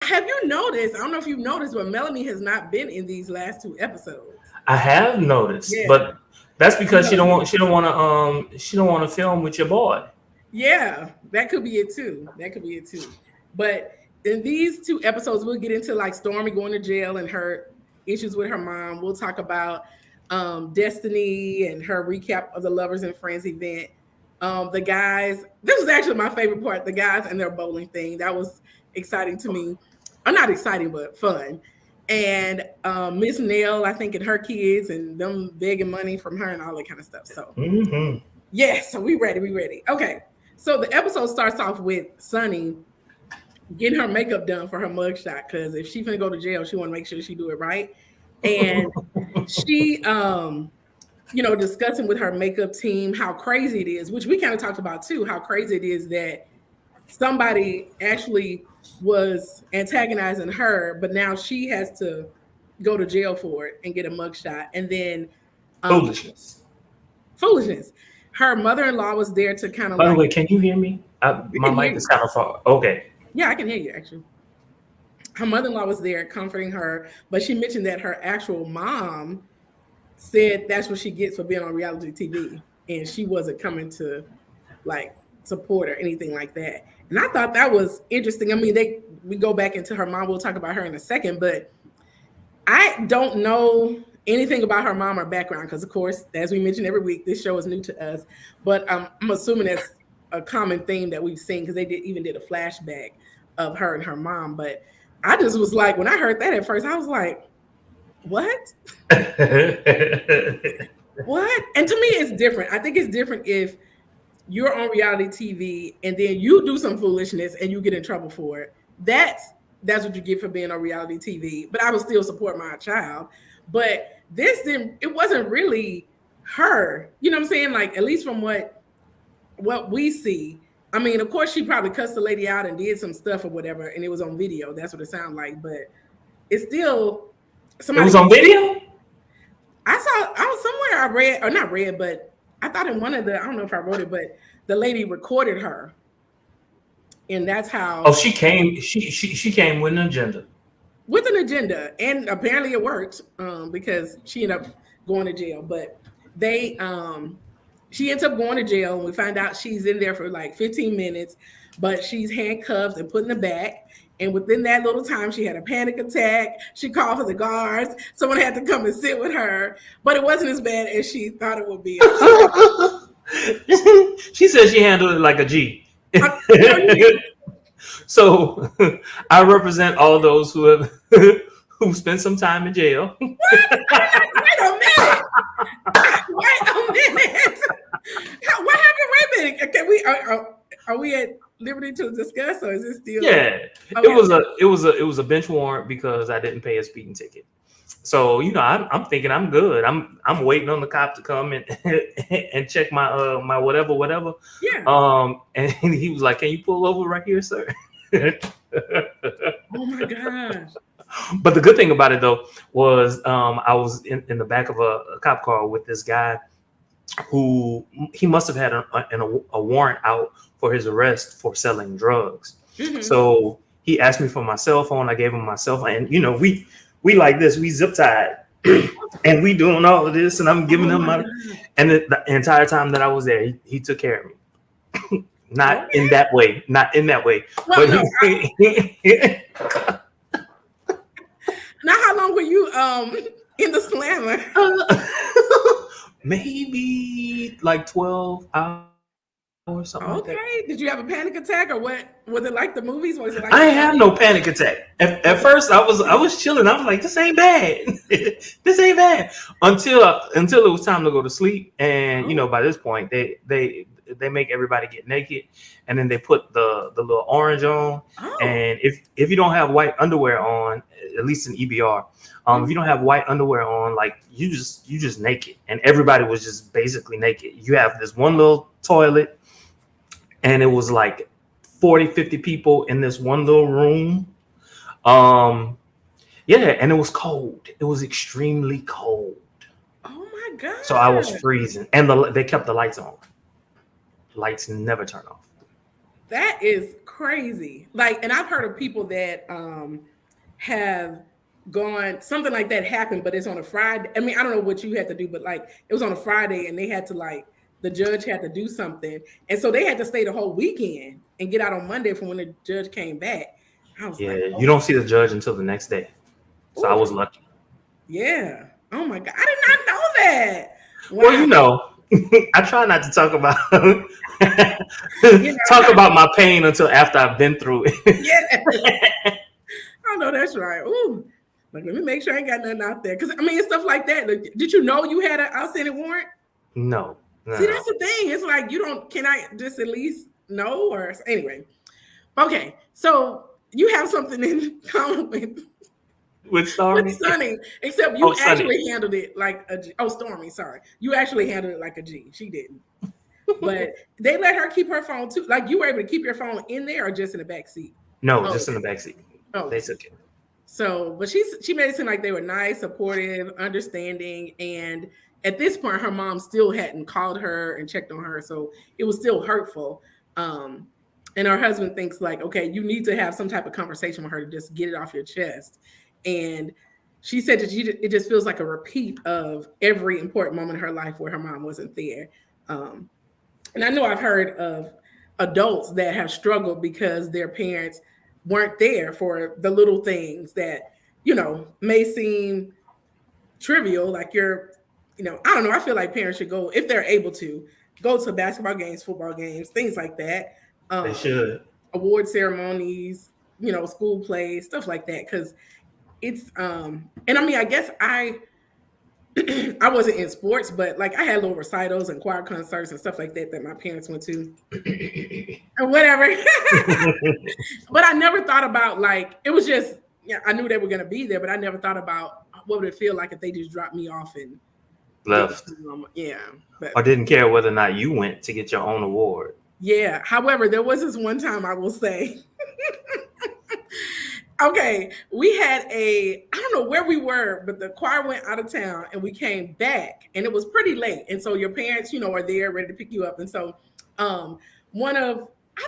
have you noticed? I don't know if you've noticed, but Melanie has not been in these last 2 episodes. I have noticed, Yeah. but that's because No. she don't want to film with your boy. Yeah, that could be it too. That could be it too. But in these 2 episodes, we'll get into like Stormy going to jail and her issues with her mom. We'll talk about Destiny and her recap of the Lovers and Friends event. The guys, this was actually my favorite part, the guys and their bowling thing. That was exciting to me. Or not exciting, but fun. And Miss Nell, I think, and her kids and them begging money from her and all that kind of stuff. So Mm-hmm. yes, so we ready. We ready. Okay. So the episode starts off with Sunny getting her makeup done for her mugshot because if she finna go to jail, she want to make sure she do it right. And she, discussing with her makeup team how crazy it is, which we kind of talked about too, how crazy it is that somebody actually was antagonizing her, but now she has to go to jail for it and get a mugshot. And then um, Foolishness. foolishness. Her mother-in-law was there to kind of By the like, way, can you hear me? we My can hear mic is you. kind of far. Okay. Yeah, I can hear you actually. Her mother-in-law was there comforting her, but she mentioned that her actual mom said that's what she gets for being on reality TV, and she wasn't coming to like support or anything like that. And I thought that was interesting. I mean, we go back into her mom. We'll talk about her in a second, but I don't know anything about her mom or background because, of course, as we mentioned every week, this show is new to us. But I'm assuming that's a common theme that we've seen because they did a flashback of her and her mom. But I just was like, when I heard that at first, I was like, what? What? And to me, it's different. I think it's different if you're on reality TV and then you do some foolishness and you get in trouble for it. That's what you get for being on reality TV. But I would still support my child. But it wasn't really her. You know what I'm saying? Like, at least from what we see. I mean, of course, she probably cussed the lady out and did some stuff or whatever, and it was on video. That's what it sounded like. But it's still It somebody. was on video? I was somewhere I read, or not read, but I thought in one of I don't know if I wrote it, but the lady recorded her. And that's how. Oh, she came. She came with an agenda. With an agenda, and apparently it worked because she ended up going to jail. But she ends up going to jail, and we find out she's in there for like 15 minutes, but she's handcuffed and put in the back. And within that little time, she had a panic attack. She called for the guards. Someone had to come and sit with her, but it wasn't as bad as she thought it would be. She said she handled it like a G. So I represent all those who have who spent some time in jail. What? Wait a minute. Wait a minute. What happened? Wait a minute. Can are we at liberty to discuss, or is it still? Yeah, Okay. it was a bench warrant because I didn't pay a speeding ticket. So I'm thinking I'm good. I'm waiting on the cop to come and and check my my whatever. Yeah. And he was like, "Can you pull over right here, sir?" Oh my gosh. But the good thing about it though was I was in the back of a cop car with this guy who he must have had a warrant out for his arrest for selling drugs. Mm-hmm. So he asked me for my cell phone. I gave him my cell phone, and we like this. We zip tied, and we doing all of this, and I'm giving him my. And the entire time that I was there, he took care of me. Not in that way. Not in that way. Well, but no, now, how long were you in the slammer? Maybe like 12 hours, something like that. Okay. Did you have a panic attack, or what? Was it like the movies? Was it like I ain't have no panic attack. At first, I was chilling. I was like, "This ain't bad. This ain't bad." Until it was time to go to sleep, and by this point, they make everybody get naked, and then they put the little orange on. Oh. And if you don't have white underwear on, at least in EBR, if you don't have white underwear on, like you just naked, and everybody was just basically naked. You have this one little toilet, and it was like 40, 50 people in this one little room. Yeah, and it was cold. It was extremely cold. Oh my god! So I was freezing, and they kept the lights on. Lights never turn off. That is crazy. Like, and I've heard of people that have gone, something like that happened, but it's on a Friday. I mean, I don't know what you had to do, but like it was on a Friday and they had to like the judge had to do something. And so they had to stay the whole weekend and get out on Monday from when the judge came back. I was Yeah, like, oh, you don't see the judge until the next day. So I was lucky. yeah. Oh my God. I did not know that. Wow. Well, you know, I try not to talk about talk about my pain until after I've been through it. Yeah. I know that's right. Ooh. Like, let me make sure I ain't got nothing out there. Because I mean, it's stuff like that. Like, did you know you had an outstanding warrant? No. See, that's the thing. It's like you don't. Can I just at least know? Or anyway. Okay, so you have something in common with Stormy. With Sunny, except you actually handled it like a G. Oh, Stormy, sorry. You actually handled it like a G. She didn't. But they let her keep her phone too. Like, you were able to keep your phone in there or just in the back seat? No, just in the back seat. Oh, they took it. So, but she made it seem like they were nice, supportive, understanding, and at this point, her mom still hadn't called her and checked on her, so it was still hurtful. And her husband thinks like, okay, you need to have some type of conversation with her to just get it off your chest. And she said that it just feels like a repeat of every important moment in her life where her mom wasn't there. And I know I've heard of adults that have struggled because their parents weren't there for the little things that, you know, may seem trivial. Like I don't know. I feel like parents should go, if they're able to, go to basketball games, football games, things like that. They should. Award ceremonies, school plays, stuff like that. Because it's, and I mean, I guess I wasn't in sports, but like I had little recitals and choir concerts and stuff like that my parents went to or whatever. But I never thought about like, it was just, I knew they were going to be there, but I never thought about what would it feel like if they just dropped me off and left. Or didn't care whether or not you went to get your own award. Yeah. However, there was this one time I will say, okay, we had I don't know where we were, but the choir went out of town and we came back and it was pretty late. And so your parents, are there ready to pick you up. And so I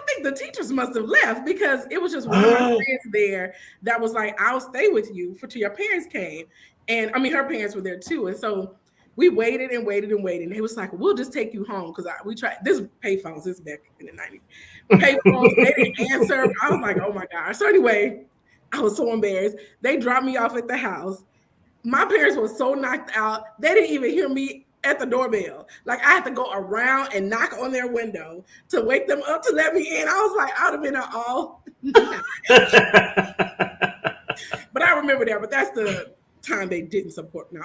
think the teachers must have left because it was just one of my friends there that was like, I'll stay with you till your parents came. And I mean, her parents were there too. And so we waited and waited and waited. And it was like, we'll just take you home. Because we tried, this payphones, this is back in the 90s. Payphones, they didn't answer. I was like, oh my gosh. So anyway, I was so embarrassed. They dropped me off at the house. My parents were so knocked out. They didn't even hear me at the doorbell. Like I had to go around and knock on their window to wake them up to let me in. I was like, I would have been all. But I remember that. But that's the time they didn't support me.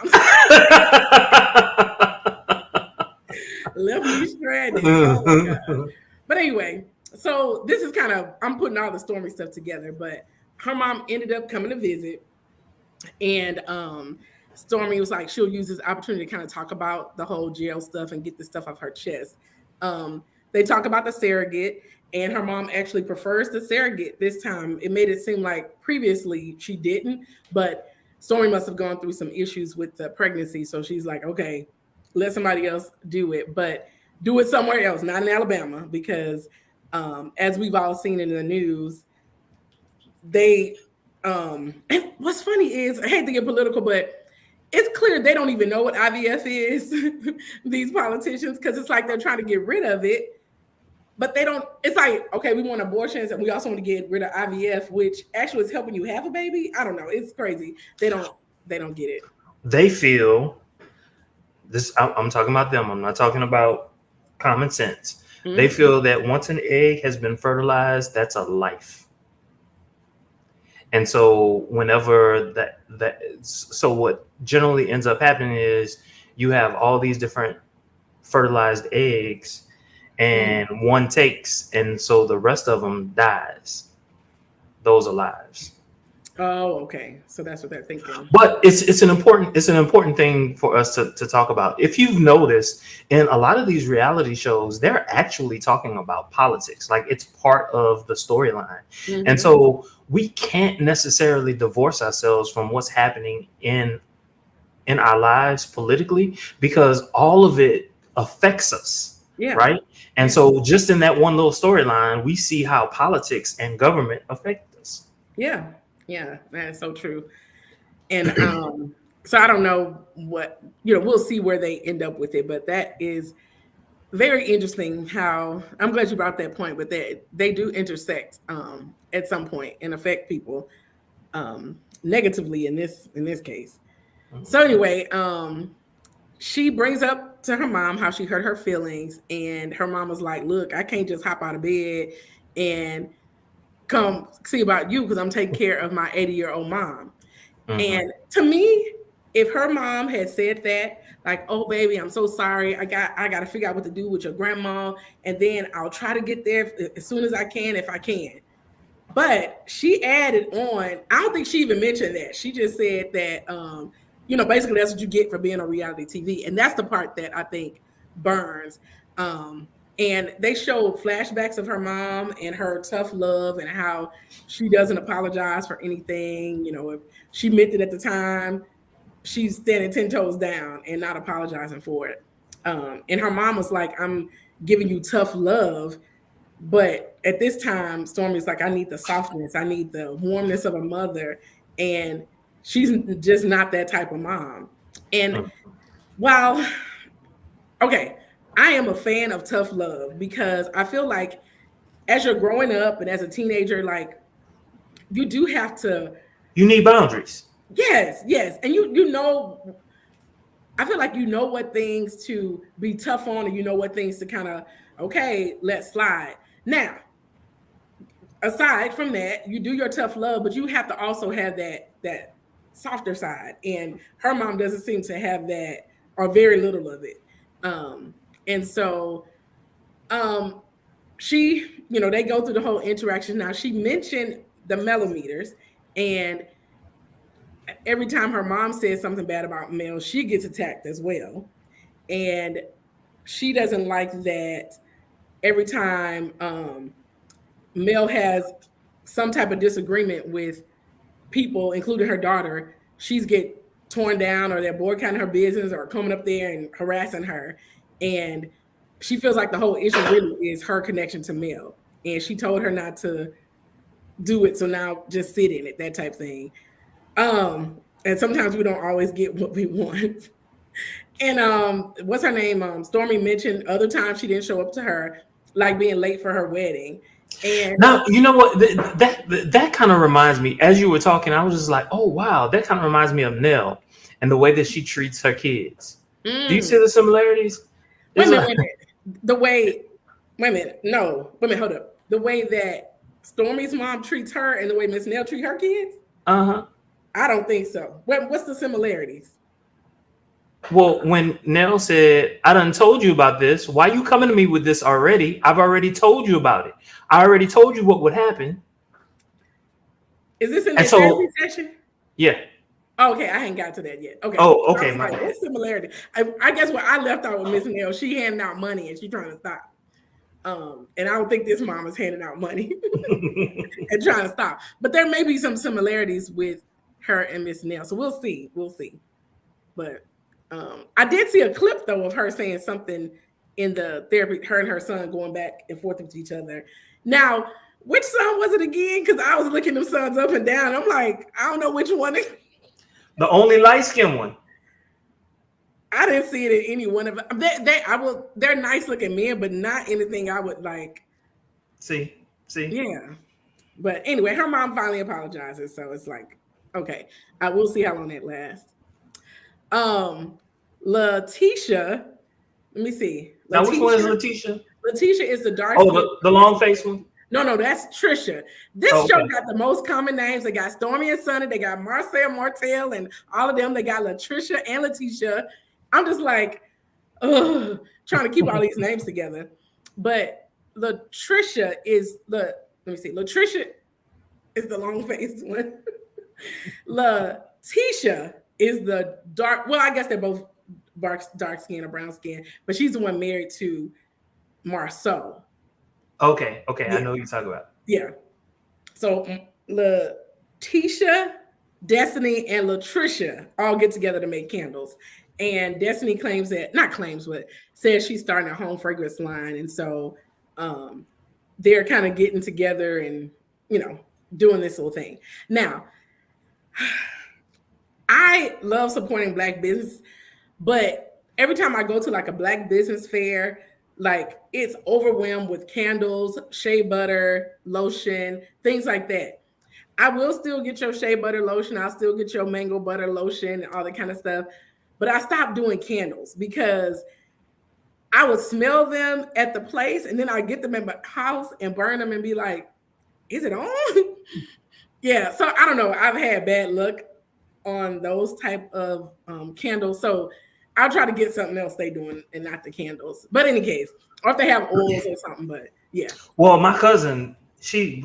Left me stranded. Oh my God. But anyway, so this is I'm putting all the Stormy stuff together, but her mom ended up coming to visit, and Stormy was like, she'll use this opportunity to kind of talk about the whole jail stuff and get this stuff off her chest. They talk about the surrogate, and her mom actually prefers the surrogate this time. It made it seem like previously she didn't, but Stormy must have gone through some issues with the pregnancy. So she's like, okay, let somebody else do it, but do it somewhere else, not in Alabama, because as we've all seen in the news, and what's funny is, I hate to get political, but it's clear they don't even know what IVF is, these politicians, because it's like they're trying to get rid of it, but they don't. It's like, okay, we want abortions and we also want to get rid of IVF, which actually is helping you have a baby. I don't know. It's crazy. They don't get it. They feel this. I'm talking about them. I'm not talking about common sense. Mm-hmm. They feel that once an egg has been fertilized, that's a life. And so whenever so what generally ends up happening is you have all these different fertilized eggs and one takes. And so the rest of them dies. Those are lives. Oh, okay. So that's what they're thinking. But it's an important thing for us to talk about. If you've noticed, in a lot of these reality shows, they're actually talking about politics. Like it's part of the storyline. Mm-hmm. And so we can't necessarily divorce ourselves from what's happening in our lives politically, because all of it affects us. Yeah. right? And Yeah. so just in that one little storyline, we see how politics and government affect us. Yeah. Yeah. That's so true. And so I don't know what, we'll see where they end up with it, but that is very interesting how I'm glad you brought that point, but they do intersect at some point and affect people negatively in this case. So Mhm. anyway, she brings up to her mom how she hurt her feelings, and her mom was like, "Look, I can't just hop out of bed and come see about you because I'm taking care of my 80-year-old mom." Mhm. And to me, if her mom had said that, like, "Oh baby, I'm so sorry. I got to figure out what to do with your grandma, and then I'll try to get there as soon as I can if I can." But she added on, I don't think she even mentioned that. She just said that, basically that's what you get for being on reality TV. And that's the part that I think burns. And they showed flashbacks of her mom and her tough love and how she doesn't apologize for anything. If she meant it at the time, she's standing 10 toes down and not apologizing for it. And her mom was like, "I'm giving you tough love." But at this time, Stormy's like, "I need the softness, I need the warmness of a mother." And she's just not that type of mom. And Mhm. while, okay, I am a fan of tough love because I feel like as you're growing up and as a teenager, like you do have to, You need boundaries. yes, yes. And I feel like what things to be tough on and what things to kind of, okay, let's slide. Now, aside from that, you do your tough love, but you have to also have that softer side. And her mom doesn't seem to have that or very little of it. And so um they go through the whole interaction. Now she mentioned the millimeters, and every time her mom says something bad about Mel, she gets attacked as well. And she doesn't like that every time Mel has some type of disagreement with people, including her daughter, she's get torn down or they're boycotting her business or coming up there and harassing her. And she feels like the whole issue really is her connection to Mel. And she told her not to do it. So now just sit in it, that type thing. And sometimes we don't always get what we want. And what's her name? Stormy mentioned other times she didn't show up to her, like being late for her wedding. And Now, you know what? That kind of reminds me. As you were talking, I was just like, "Oh wow!" That kind of reminds me of Nell and the way that she treats her kids. Do you see mm, the similarities? wait a There's minute, a wait a minute. Wait a minute. No, wait a minute, hold up. The way that Stormy's mom treats her and the way Miss Nell treat her kids? huh. I don't think so. What's the similarities? Well, when Nell said, "I done told you about this. Why you coming to me with this already? I've already told you about it. I already told you what would happen." Is this in And their therapy so, session? yeah. Oh, okay, I ain't got to that yet. Okay. Oh, I okay, was my like, bad. what similarity? I guess what I left out with Miss Nell, she handing out money and she trying to stop. And I don't think this mom is handing out money and trying to stop. But there may be some similarities with her and Miss Nell. So we'll see. We'll see. But I did see a clip though of her saying something in the therapy, her and her son going back and forth with each other. Now, which son was it again? Because I was looking them sons up and down. I'm like, I don't know which one. The only light skinned one. I didn't see it in any one of them. They're nice looking men, but not anything I would like. See. Yeah. But anyway, her mom finally apologizes. So it's like, okay, I will see how long that lasts. Um, Letitia, let me see. Now, which one is Letitia, Letitia? Letitia is the dark Oh, skin. the long face one. No, that's Trisha. This Oh, show okay. got the most common names. They got Stormy and Sonny, they got Marcel, Martel, and all of them. They got Latricia and Letitia. I'm just like, ugh, trying to keep all these names together. But Latricia is let me see. Latricia is the long faced one. Letitia is the dark. Well, I guess they're both dark skin or brown skin, but she's the one married to Marceau. Okay, I Yeah, know what you're talking about. yeah. So Letitia, Destiny, and Latricia all get together to make candles. And Destiny claims that, not claims, but says she's starting a home fragrance line. And so they're kind of getting together and, doing this little thing. Now, I love supporting Black business, but every time I go to like a Black business fair, like it's overwhelmed with candles, shea butter, lotion, things like that. I will still get your shea butter lotion. I'll still get your mango butter lotion and all that kind of stuff. But I stopped doing candles because I would smell them at the place and then I get them in my house and burn them and be like, is it on? Yeah. So I don't know. I've had bad luck on those type of candles. So I'll try to get something else they doing and not the candles. But in any case, or if they have oils or something. But yeah. Well, my cousin, she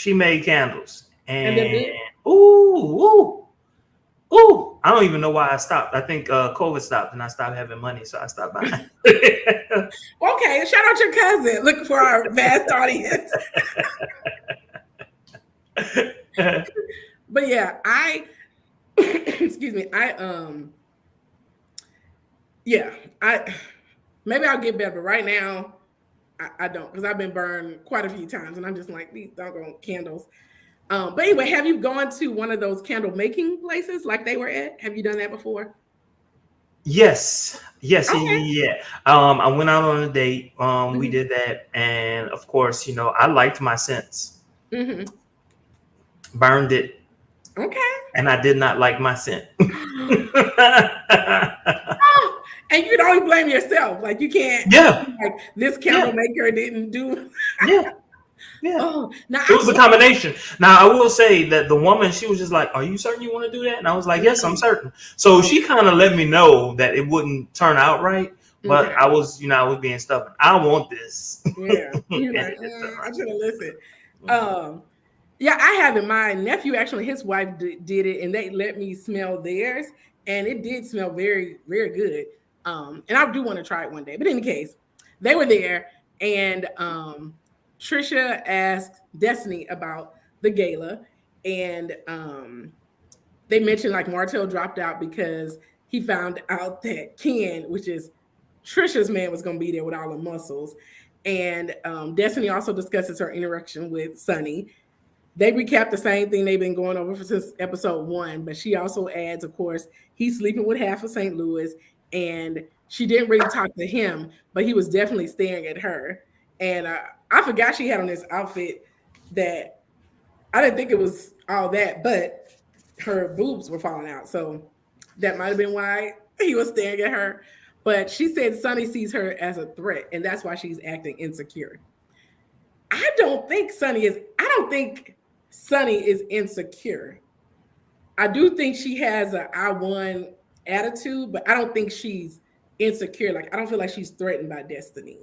made candles. And ooh, I don't even know why I stopped. I think COVID stopped and I stopped having money, so I stopped buying. Okay, shout out your cousin. Looking for our vast audience. But yeah, excuse me, maybe I'll get better, but right now I don't, because I've been burned quite a few times and I'm just like, these doggone candles. But anyway, have you gone to one of those candle making places like they were at? Have you done that before? Yes. Okay. Yeah. I went out on a date. We did that, and of course, I liked my scents. Burned it. Okay. And I did not like my scent. And you can only blame yourself. Like you can't. Yeah. Like this candle maker didn't do. Yeah. Oh, now it was a combination. Now I will say that the woman, she was just like, "Are you certain you want to do that?" And I was like, "Yes, I'm certain." So she kind of let me know that it wouldn't turn out right, but I was, I was being stubborn. I want this. Yeah, you're like, I should have listened. Yeah, I haven't. My nephew, actually, his wife did it, and they let me smell theirs, and it did smell very, very good. And I do want to try it one day. But in any case, they were there, and Trisha asked Destiny about the gala, and they mentioned like Martell dropped out because he found out that Ken, which is Trisha's man, was going to be there with all the muscles. And Destiny also discusses her interaction with Sonny. They recap the same thing they've been going over since episode 1, but she also adds, of course, he's sleeping with half of St. Louis, and she didn't really talk to him, but he was definitely staring at her. And I forgot she had on this outfit that I didn't think it was all that, but her boobs were falling out. So that might have been why he was staring at her. But she said Sonny sees her as a threat, and that's why she's acting insecure. I don't think Sonny is insecure. I do think she has a I won attitude, but I don't think she's insecure. Like I don't feel like she's threatened by Destiny.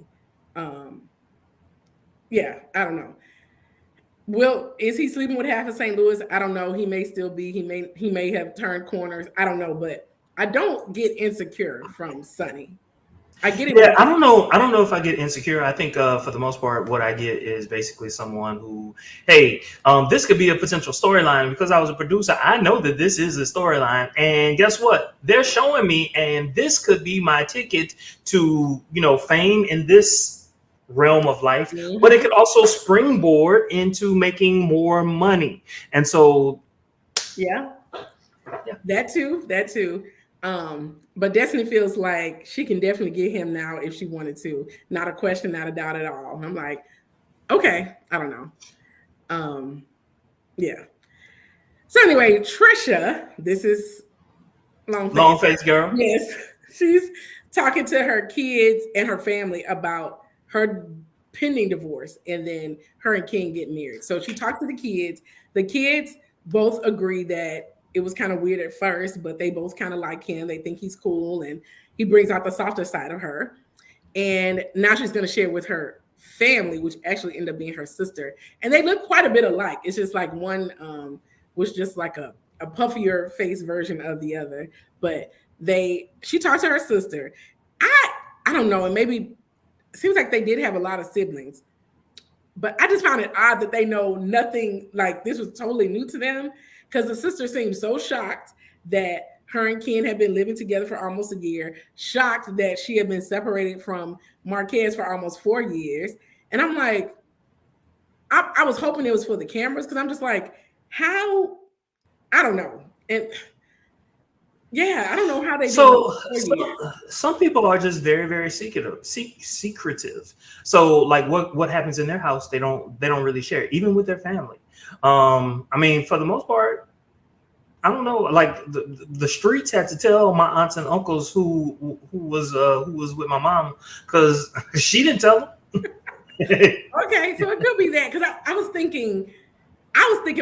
Yeah, I don't know. Well, is he sleeping with half of St. Louis? I don't know. He may still be. He may have turned corners. I don't know, but I don't get insecure from Sonny. I get it. Yeah, I don't know. I don't know if I get insecure. I think for the most part, what I get is basically someone who, hey, this could be a potential storyline because I was a producer. I know that this is a storyline, and guess what? They're showing me, and this could be my ticket to, fame in this realm of life. But it could also springboard into making more money, and so, yeah, that too. But Destiny feels like she can definitely get him now if she wanted to. Not a question, not a doubt at all. I'm like, okay, I don't know. Yeah. So anyway, Trisha, this is long face girl. Yes, she's talking to her kids and her family about her pending divorce, and then her and King get married. So she talked to the kids. The kids both agree that it was kind of weird at first, but they both kind of like him. They think he's cool, and he brings out the softer side of her. And now she's going to share with her family, which actually ended up being her sister. And they look quite a bit alike. It's just like one was just like a puffier face version of the other. But she talked to her sister. I don't know, and maybe it seems like they did have a lot of siblings. But I just found it odd that they know nothing, like this was totally new to them. Because the sister seemed so shocked that her and Ken had been living together for almost a year, shocked that she had been separated from Marquez for almost 4 years. And I'm like, I was hoping it was for the cameras because I'm just like, how? I don't know. And yeah, I don't know how they So, did 4 years. some people are just very, very secretive. So, like what happens in their house, they don't really share, even with their family. I mean, for the most part, I don't know. Like the streets had to tell my aunts and uncles who was with my mom because she didn't tell them. Okay, so it could be that because I was thinking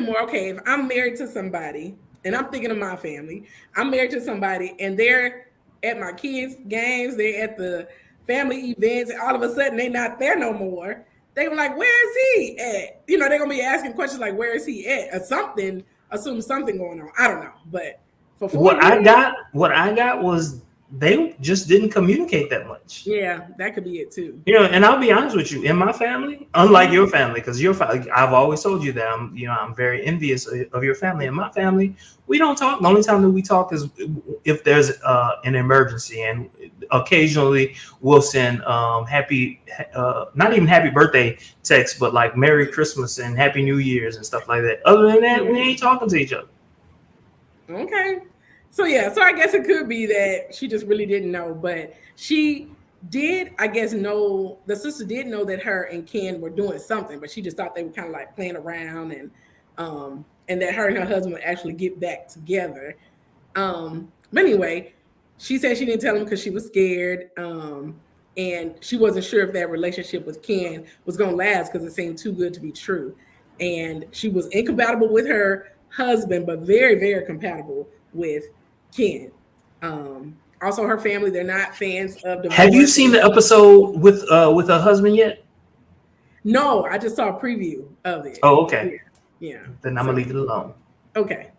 more. Okay, if I'm married to somebody, and I'm thinking of my family, I'm married to somebody, and they're at my kids' games, they're at the family events, and all of a sudden they're not there no more. They were like, "Where is he at?" You know, they're gonna be asking questions like, "Where is he at?" or something. Assume something going on. I don't know, but for 4 years, What I got was they just didn't communicate that much. Yeah, that could be it too. You know, and I'll be honest with you, in my family, unlike your family, because your family, I've always told you that I'm very envious of your family. In my family, we don't talk. The only time that we talk is if there's an emergency, and occasionally we'll send not even happy birthday texts, but like Merry Christmas and Happy New Year's and stuff like that. Other than that, we ain't talking to each other. Okay. So yeah, so I guess it could be that she just really didn't know, but she did, I guess, know the sister did know that her and Ken were doing something, but she just thought they were kind of like playing around and that her and her husband would actually get back together. But anyway, she said she didn't tell him because she was scared. And she wasn't sure if that relationship with Ken was gonna last because it seemed too good to be true. And she was incompatible with her husband, but very, very compatible with Ken. Also, her family, they're not fans of divorce. Have you seen the episode with her husband yet? No, I just saw a preview of it. Oh, okay. Yeah. Then I'm gonna leave it alone. Okay.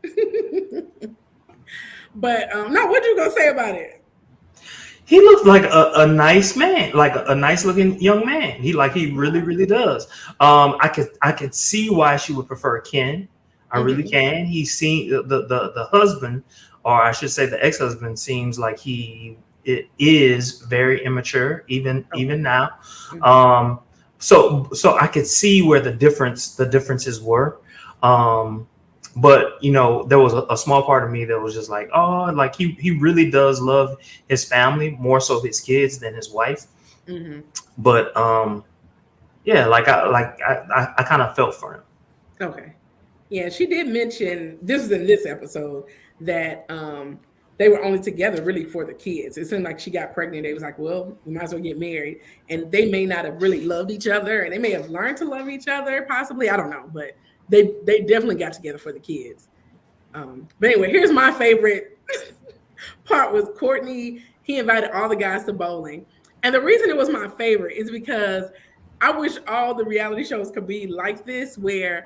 But no, what you gonna say about it? He looked like a nice man, like a nice looking young man. He really, really does. I could see why she would prefer Ken. I really can. He seemed the husband, or I should say the ex-husband, seems like it is very immature even now. So I could see where the differences were. But there was a small part of me that was just like, oh, like he really does love his family more so his kids than his wife. But yeah, like I kind of felt for him. Okay. Yeah, she did mention this is in this episode that they were only together really for the kids. It seemed like she got pregnant. They was like, well, we might as well get married. And they may not have really loved each other, and they may have learned to love each other, possibly. I don't know, but they definitely got together for the kids. But anyway, here's my favorite part was Courtney. He invited all the guys to bowling. And the reason it was my favorite is because I wish all the reality shows could be like this, where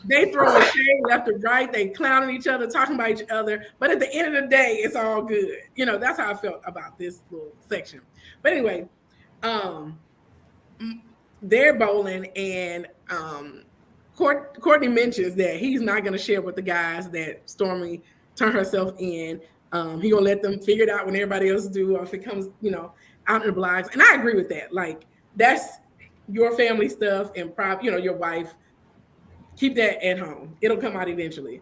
they throw a shade left and right, they clowning each other, talking about each other, but at the end of the day, it's all good. That's how I felt about this little section. But anyway, they're bowling, and Courtney mentions that he's not going to share with the guys that Stormy turned herself in. He gonna let them figure it out when everybody else do, or if it comes, out in the blogs. And I agree with that. Like, that's your family stuff and your wife, keep that at home. It'll come out eventually.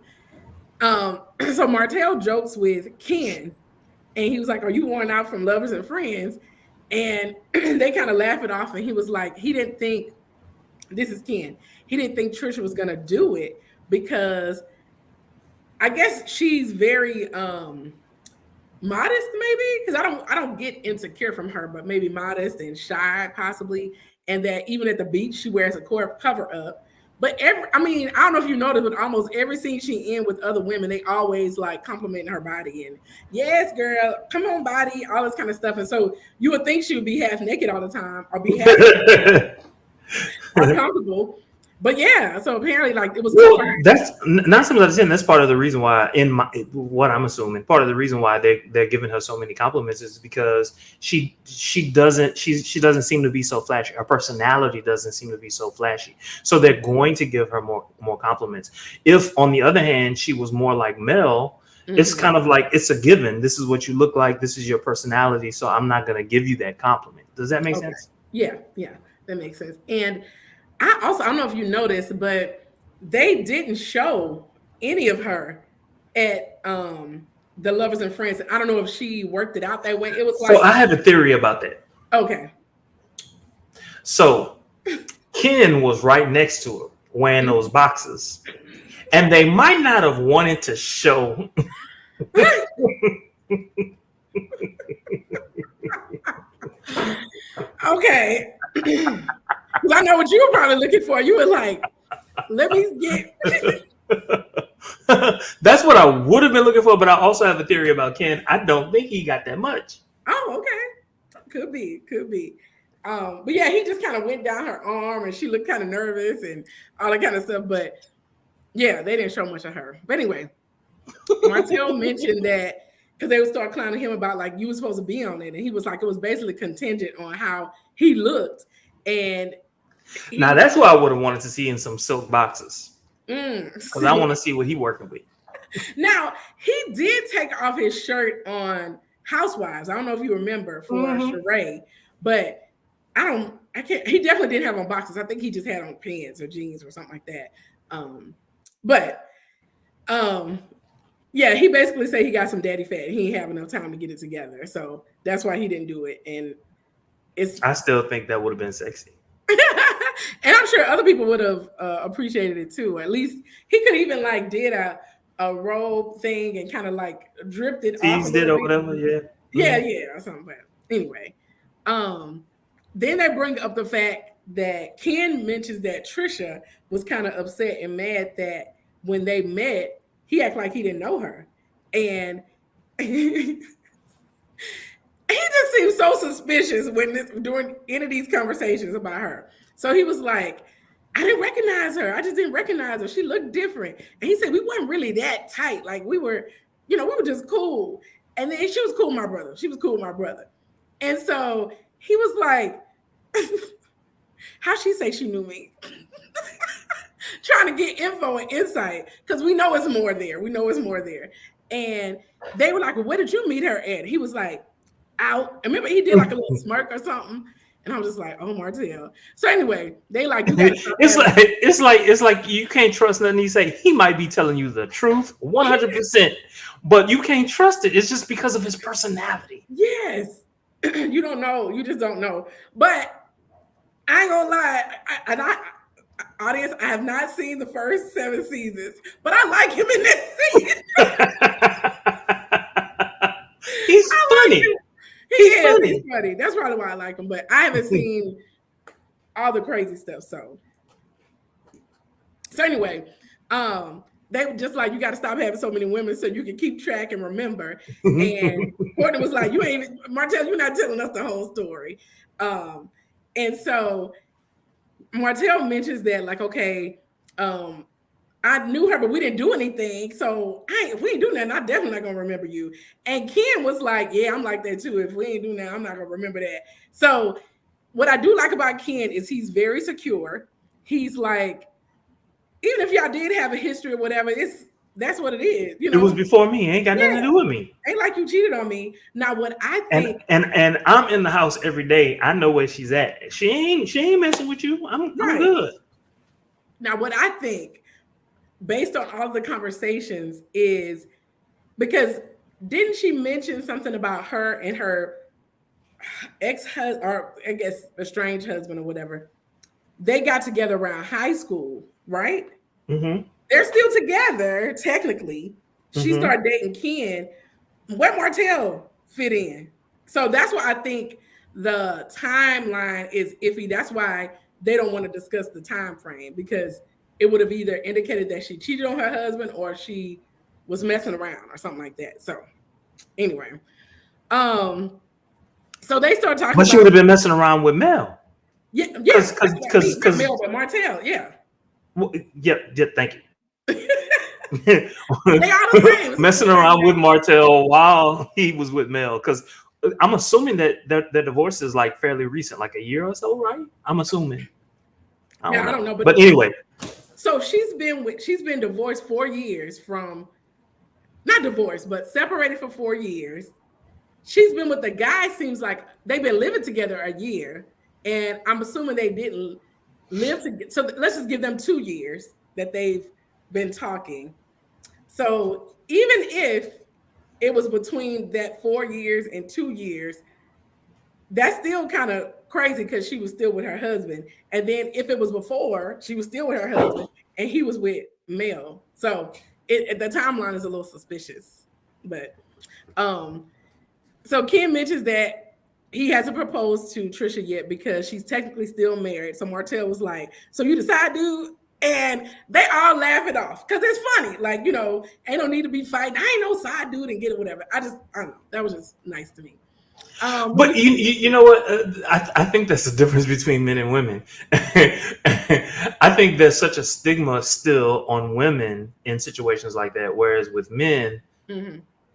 So Martell jokes with Ken, and he was like, are you worn out from lovers and friends? And they kind of laugh it off, and he was like, he didn't think, this is Ken, he didn't think Trisha was gonna do it because I guess she's very modest, maybe, because I don't get insecure from her, but maybe modest and shy possibly. And that even at the beach, she wears a cover up. But I don't know if you noticed, but almost every scene she in with other women, they always like complimenting her body and yes, girl, come on, body, all this kind of stuff. And so you would think she would be half naked all the time or be half uncomfortable. But yeah, so apparently, like, it was. Well, that's not something that's in. That's part of the reason why, what I'm assuming, part of the reason why they're giving her so many compliments is because she doesn't seem to be so flashy. Her personality doesn't seem to be so flashy. So they're going to give her more compliments. If, on the other hand, she was more like Mel, It's kind of like it's a given. This is what you look like. This is your personality. So I'm not going to give you that compliment. Does that make sense? Yeah, that makes sense. And I don't know if you noticed, but they didn't show any of her at the Lovers and Friends. I don't know if she worked it out that way. It was like, so I have a theory about that. Okay. So Ken was right next to her wearing those boxes, and they might not have wanted to show. Okay. I know what you were probably looking for. You were like, let me get. That's what I would have been looking for, but I also have a theory about Ken. I don't think he got that much. Oh, okay. Could be. But yeah, he just kind of went down her arm and she looked kind of nervous and all that kind of stuff. But yeah, they didn't show much of her. But anyway, Martell mentioned that because they would start clowning him about like you were supposed to be on it. And he was like, it was basically contingent on how he looked. And now that's what I would have wanted to see in some silk boxes. Because I want to see what he working with. Now, he did take off his shirt on Housewives. I don't know if you remember for Sheree, but I can't. He definitely didn't have on boxes. I think he just had on pants or jeans or something like that. Yeah, he basically said he got some daddy fat. He ain't have enough time to get it together, so that's why he didn't do it. And I still think that would have been sexy. And I'm sure other people would have appreciated it too. At least he could even like did a robe thing and kind of like dripped it off. Teased it or whatever, yeah. Yeah, or something. But anyway, then they bring up the fact that Ken mentions that Trisha was kind of upset and mad that when they met, he acted like he didn't know her. And he just seemed so suspicious during any of these conversations about her. So he was like, I didn't recognize her. I just didn't recognize her. She looked different. And he said, we weren't really that tight. Like we were just cool. And then she was cool with my brother. She was cool with my brother. And so he was like, how she say she knew me? Trying to get info and insight because we know it's more there. And they were like, well, where did you meet her at? He was like, out. I remember he did like a little smirk or something. And I was just like, oh, Martell. So anyway, they like, it's like you can't trust nothing he say. He might be telling you the truth 100%, but you can't trust it. It's just because of his personality. Yes. You don't know. You just don't know. But I ain't gonna lie. Audience, I have not seen the first 7 seasons, but I like him in that season. He's funny. He's funny. That's probably why I like him, but I haven't seen all the crazy stuff. So anyway, they were just like, you got to stop having so many women so you can keep track and remember. And Courtney was like, Martell, you're not telling us the whole story. And so Martell mentions that, like, okay, I knew her, but we didn't do anything. So if we ain't do nothing, I'm definitely not gonna remember you. And Ken was like, yeah, I'm like that too. If we ain't do nothing, I'm not gonna remember that. So what I do like about Ken is he's very secure. He's like, even if y'all did have a history or whatever, that's what it is. You know, it was before me. It ain't got nothing to do with me. Ain't like you cheated on me. Now, what I think, and I'm in the house every day. I know where she's at. She ain't messing with you. I'm good. Now, what I think, based on all the conversations, is because didn't she mention something about her and her ex-husband, or I guess estranged husband or whatever? They got together around high school, right? Mm-hmm. They're still together, technically. She started dating Ken. Where Martell fit in? So that's why I think the timeline is iffy. That's why they don't want to discuss the time frame, because it would have either indicated that she cheated on her husband or she was messing around or something like that. So anyway, so they start talking. But she would have been messing around with Mel. Yeah, because Mel, but Martell, yeah. Well, yeah, thank you. They are the same. Messing around with Martell while he was with Mel, because I'm assuming that the divorce is like fairly recent, like a year or so, right? I'm assuming. I don't know. But anyway, so she's been divorced 4 years from not divorced, but separated for 4 years. She's been with the guy, seems like they've been living together a year. And I'm assuming they didn't live together. So let's just give them 2 years that they've been talking. So even if it was between that 4 years and 2 years, that's still kind of crazy because she was still with her husband. And then if it was before, she was still with her husband and he was with Mel. So the timeline is a little suspicious. But so Ken mentions that he hasn't proposed to Trisha yet because she's technically still married. So Martell was like, "So you decide, dude?" And they all laugh it off because it's funny. Like, you know, ain't no need to be fighting. I ain't no side dude and get it, whatever. I don't know. That was just nice to me. But you know what? I think that's the difference between men and women. I think there's such a stigma still on women in situations like that, whereas with men,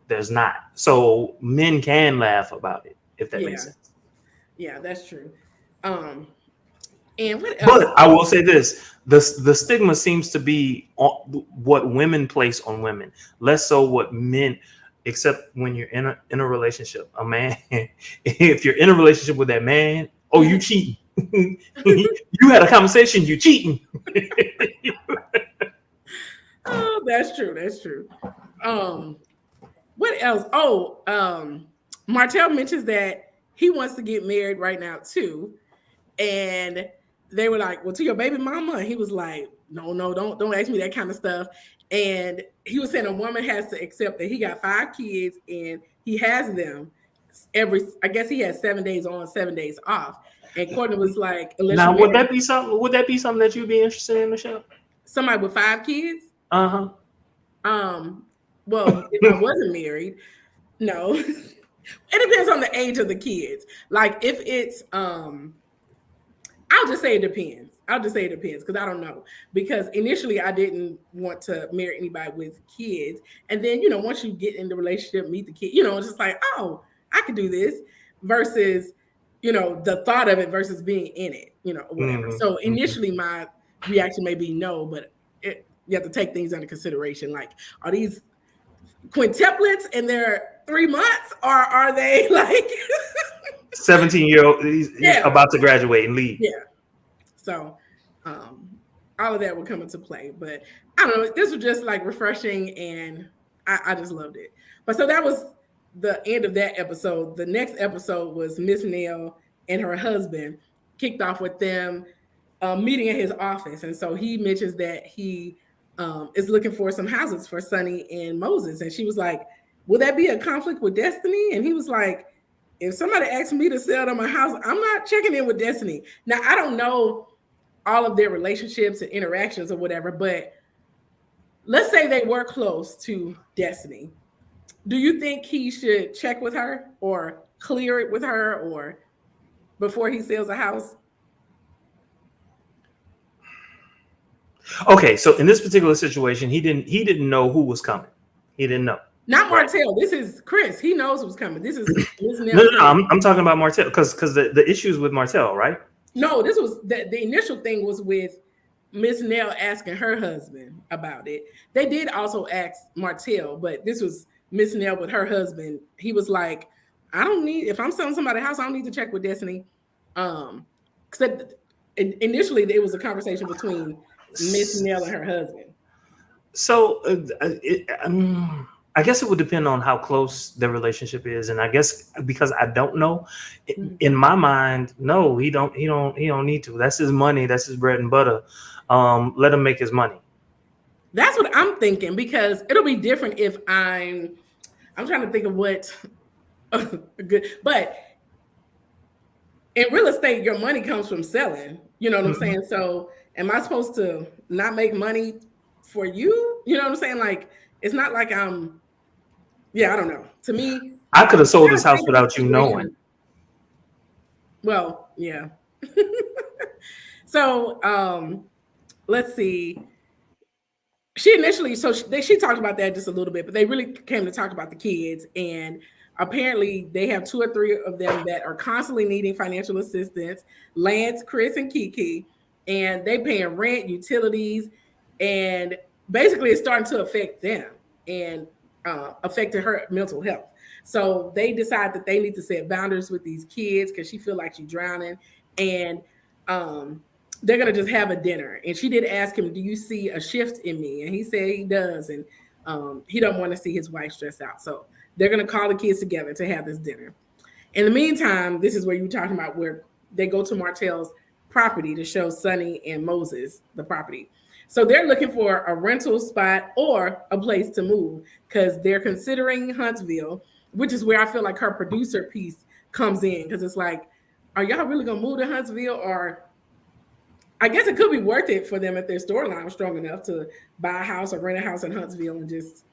there's not. So men can laugh about it, if that makes sense. Yeah, that's true. And what else? But I will say this: the stigma seems to be what women place on women, less so what men. Except when you're in a relationship, a man, if you're in a relationship with that man, oh, you cheating. You had a conversation, you cheating. Oh, that's true. That's true. What else? Oh, Martell mentions that he wants to get married right now too. And they were like, "Well, to your baby mama." And he was like, "No, don't ask me that kind of stuff." And he was saying a woman has to accept that he got 5 kids and he has them I guess he has 7 days on, 7 days off. And Courtney was like, now, would that be something that you'd be interested in, Michelle? Somebody with 5 kids? Uh-huh. Well, if I wasn't married, no. It depends on the age of the kids. Like if it's I'll just say it depends because I don't know. Because initially I didn't want to marry anybody with kids. And then, you know, once you get in the relationship, meet the kid, you know, it's just like, oh, I could do this versus, you know, the thought of it versus being in it, you know, whatever. So initially my reaction may be no, but you have to take things under consideration. Like, are these quintuplets and they're 3 months or are they like 17-year-old about to graduate and leave? Yeah. So all of that would come into play. But I don't know. This was just like refreshing and I just loved it. But so that was the end of that episode. The next episode was Miss Nell and her husband, kicked off with them meeting at his office. And so he mentions that he is looking for some houses for Sonny and Moses. And she was like, "Will that be a conflict with Destiny?" And he was like, "If somebody asks me to sell them a house, I'm not checking in with Destiny." Now, I don't know all of their relationships and interactions or whatever, but let's say they were close to Destiny. Do you think he should check with her or clear it with her or before he sells a house? Okay, so in this particular situation, he didn't know who was coming. He didn't know. Not Martell. This is Chris. He knows who's coming. This is no. I'm talking about Martell because the issues with Martell, right? No, this was the initial thing was with Miss Nell asking her husband about it. They did also ask Martell, but this was Miss Nell with her husband. He was like, "I don't need if I'm selling somebody's house, I don't need to check with Destiny." Because initially it was a conversation between Miss Nell and her husband. So I guess it would depend on how close their relationship is, and I guess because I don't know, in my mind, no, he don't need to. That's his money. That's his bread and butter. Let him make his money. That's what I'm thinking because it'll be different if I'm trying to think of what good, but in real estate, your money comes from selling. You know what I'm saying? So, am I supposed to not make money for you? You know what I'm saying? Like, it's not like yeah, I don't know. To me, I could have sold this house without you knowing. Well, yeah. So, let's see. She initially, she talked about that just a little bit, but they really came to talk about the kids. And apparently they have 2 or 3 of them that are constantly needing financial assistance. Lance, Chris, and Kiki. And they paying rent, utilities, and basically it's starting to affect them. And affected her mental health. So they decide that they need to set boundaries with these kids because she feel like she's drowning, and um, they're gonna just have a dinner. And she did ask him, "Do you see a shift in me?" And he said he does, and he don't want to see his wife stressed out. So they're gonna call the kids together to have this dinner. In the meantime, this is where you're talking about where they go to Martell's property to show Sonny and Moses the property. So they're looking for a rental spot or a place to move because they're considering Huntsville, which is where I feel like her producer piece comes in because it's like, are y'all really gonna move to Huntsville? Or I guess it could be worth it for them if their storyline was strong enough to buy a house or rent a house in Huntsville and just,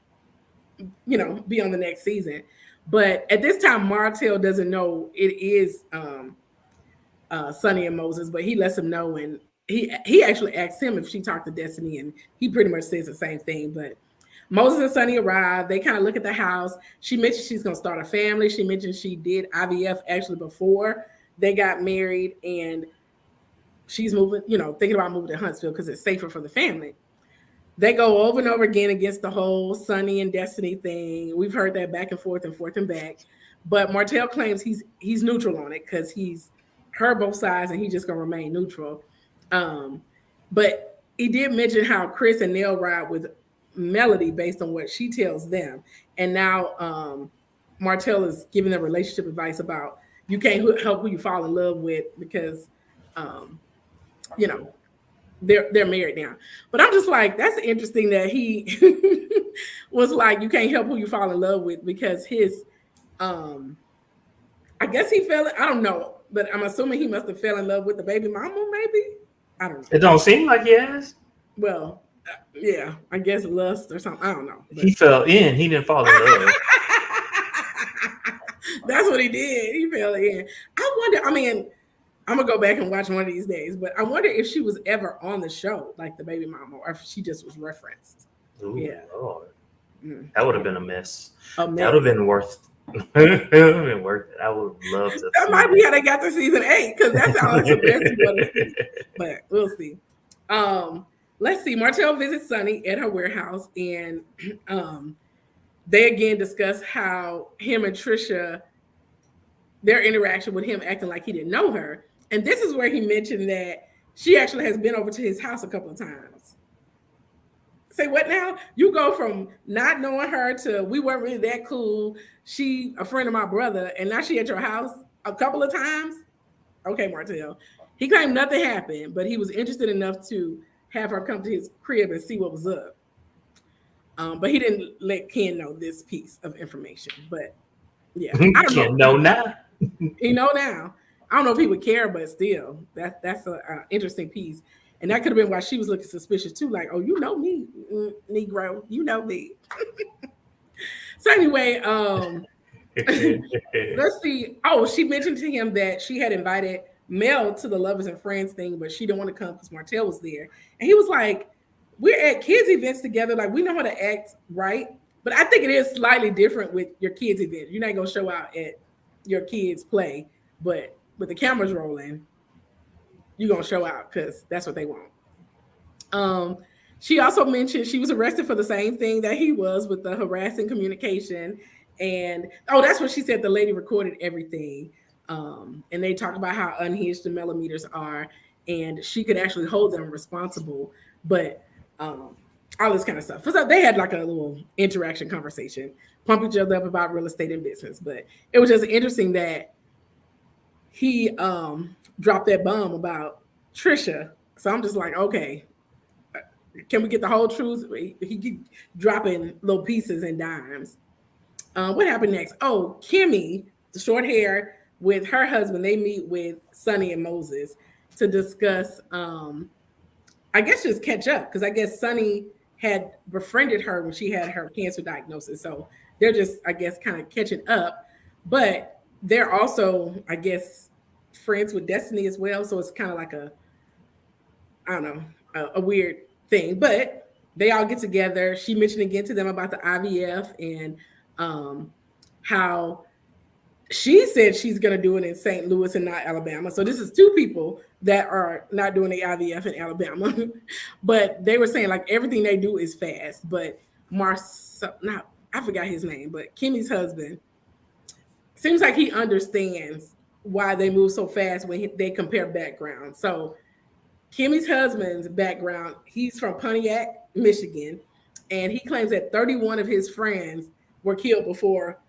be on the next season. But at this time, Martell doesn't know it is Sonny and Moses, but he lets him know, and he actually asks him if she talked to Destiny, and he pretty much says the same thing. But Moses and Sonny arrive. They kind of look at the house. She mentioned she's going to start a family. She mentioned she did IVF actually before they got married, and she's moving, thinking about moving to Huntsville because it's safer for the family. They go over and over again against the whole Sonny and Destiny thing. We've heard that back and forth and back. But Martell claims he's neutral on it because he's heard both sides and he's just going to remain neutral. But he did mention how Chris and Nell ride with Melody based on what she tells them. And now Martell is giving them relationship advice about you can't help who you fall in love with because, they're married now. But I'm just like, that's interesting that he was like, you can't help who you fall in love with because his, I guess he fell, I don't know, but I'm assuming he must have fell in love with the baby mama, maybe? I don't know. It don't seem like he has. Well, yeah, I guess lust or something. I don't know. But he fell in. He didn't fall in love. That's what he did. He fell in. I wonder, I'm going to go back and watch one of these days, but I wonder if she was ever on the show, like the baby mama, or if she just was referenced. Ooh, yeah. Lord. That would have been a mess. That would have been worth it. It would have been worth it. I would love to. That might be how they got to season 8, because that's how it's the best. But we'll see. Let's see. Martell visits Sonny at her warehouse, and they again discuss how him and Trisha, their interaction with him acting like he didn't know her. And this is where he mentioned that she actually has been over to his house a couple of times. Say what now? You go from not knowing her to we weren't really that cool. She a friend of my brother, and now she at your house a couple of times? Okay, Martell. He claimed nothing happened, but he was interested enough to have her come to his crib and see what was up. But he didn't let Ken know this piece of information. But yeah, I don't know. Now. He know now. I don't know if he would care, but still, that's an interesting piece. And that could have been why she was looking suspicious too. Like, oh, you know me, Negro, you know me. So anyway, let's see. Oh, she mentioned to him that she had invited Mel to the Lovers and Friends thing, but she didn't want to come because Martell was there. And he was like, we're at kids events together. Like, we know how to act, right? But I think it is slightly different with your kids event. You're not going to show out at your kids play, but with the cameras rolling, you're going to show out because that's what they want. She also mentioned she was arrested for the same thing that he was with the harassing communication. And, that's what she said. The lady recorded everything. And they talk about how unhinged the millimeters are, and she could actually hold them responsible. But all this kind of stuff. So they had like a little interaction conversation, pump each other up about real estate and business. But it was just interesting that he dropped that bomb about Trisha. So I'm just like, okay, can we get the whole truth? He keep dropping little pieces and dimes. What happened next? Oh, Kimmy, the short hair, with her husband, they meet with Sonny and Moses to discuss, I guess just catch up, because I guess Sonny had befriended her when she had her cancer diagnosis. So they're just, I guess, kind of catching up. But they're also, I guess, friends with Destiny as well. So it's kind of like a weird thing. But they all get together. She mentioned again to them about the IVF and how she said she's going to do it in St. Louis and not Alabama. So this is two people that are not doing the IVF in Alabama. But they were saying like everything they do is fast. But I forgot his name, but Kimmy's husband seems like he understands why they move so fast when they compare backgrounds. So Kimmy's husband's background, he's from Pontiac, Michigan, and he claims that 31 of his friends were killed before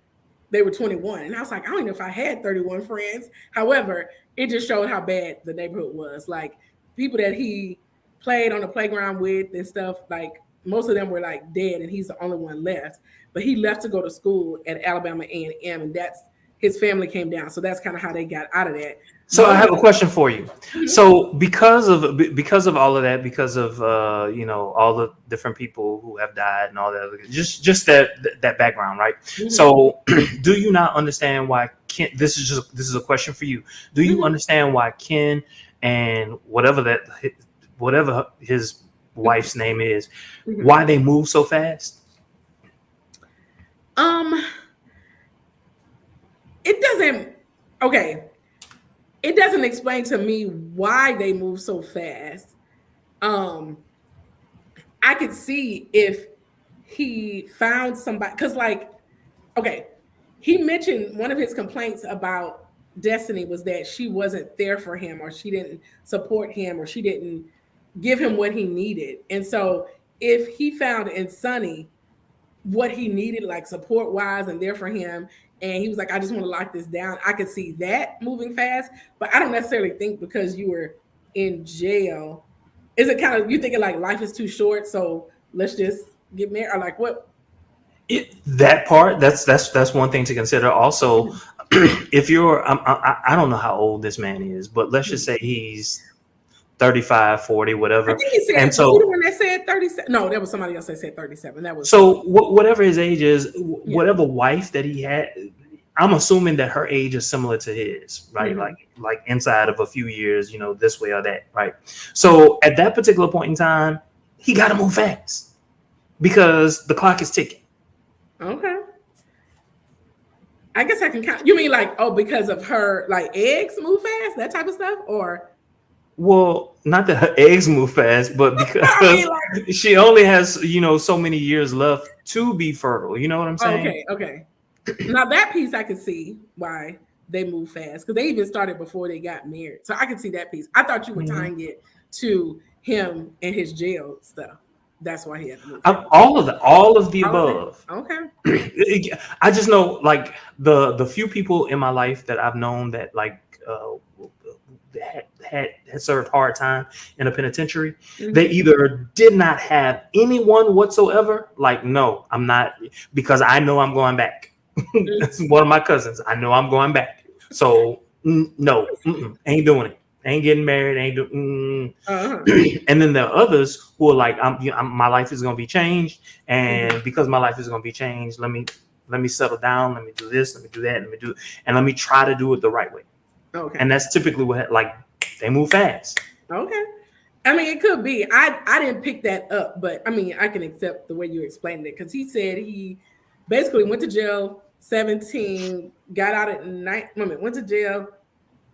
they were 21. And I was like, I don't know if I had 31 friends. However, it just showed how bad the neighborhood was. Like people that he played on the playground with and stuff, like most of them were like dead and he's the only one left. But he left to go to school at Alabama A&M, and that's his family came down. So that's kind of how they got out of that. So I have a question for you. So because of all of that, because of all the different people who have died and all that, just that background, right? So do you not understand why Ken? This is a question for you. Do you understand why Ken and whatever his wife's name is, why they move so fast? It doesn't. Okay. It doesn't explain to me why they move so fast. I could see if he found somebody, because he mentioned one of his complaints about Destiny was that she wasn't there for him, or she didn't support him, or she didn't give him what he needed. And so if he found in Sonny what he needed, like support wise and there for him, and he was like, I just want to lock this down, I could see that moving fast. But I don't necessarily think because you were in jail, is it kind of, you thinking like life is too short, so let's just get married, or like what? That part, that's one thing to consider. Also, if you're, I don't know how old this man is, but let's just say he's 35, 40, whatever. I think he said, and so the one that said 37. No, there was somebody else that said 37. That was so whatever his age is, whatever wife that he had, I'm assuming that her age is similar to his, right? Like inside of a few years, this way or that, right? So at that particular point in time, he got to move fast because the clock is ticking. Okay. I guess I can count. You mean like, because of her, like eggs move fast, that type of stuff, or? Well, not that her eggs move fast, but because she only has, so many years left to be fertile. You know what I'm saying? Okay. Now that piece I could see why they move fast, because they even started before they got married. So I could see that piece. I thought you were tying it to him and his jail stuff. That's why he had to move fast. All of the above. Okay. I just know like the few people in my life that I've known that like had served hard time in a penitentiary. They either did not have anyone whatsoever, like, no, I'm not, because I know I'm going back. That's one of my cousins. I know I'm going back. So no, ain't doing it. Ain't getting married. Ain't doing. And then there are others who are like, my life is going to be changed, and because my life is going to be changed, let me settle down. Let me do this. Let me do that. And let me try to do it the right way. Okay. And that's typically what, like, they move fast. Okay. I mean, it could be. I didn't pick that up, but I mean, I can accept the way you explained it, because he said he basically went to jail 17, got out at went to jail.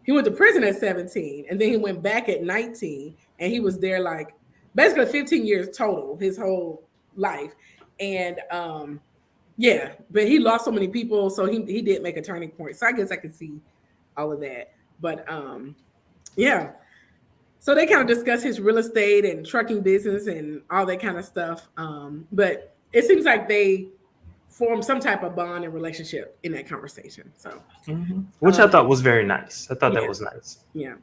He went to prison at 17, and then he went back at 19, and he was there like basically 15 years total, his whole life. And but he lost so many people, so he did make a turning point. So I guess I could see all of that. But so they kind of discuss his real estate and trucking business and all that kind of stuff. But it seems like they form some type of bond and relationship in that conversation. So which I thought was very nice. I thought that was nice. Yeah.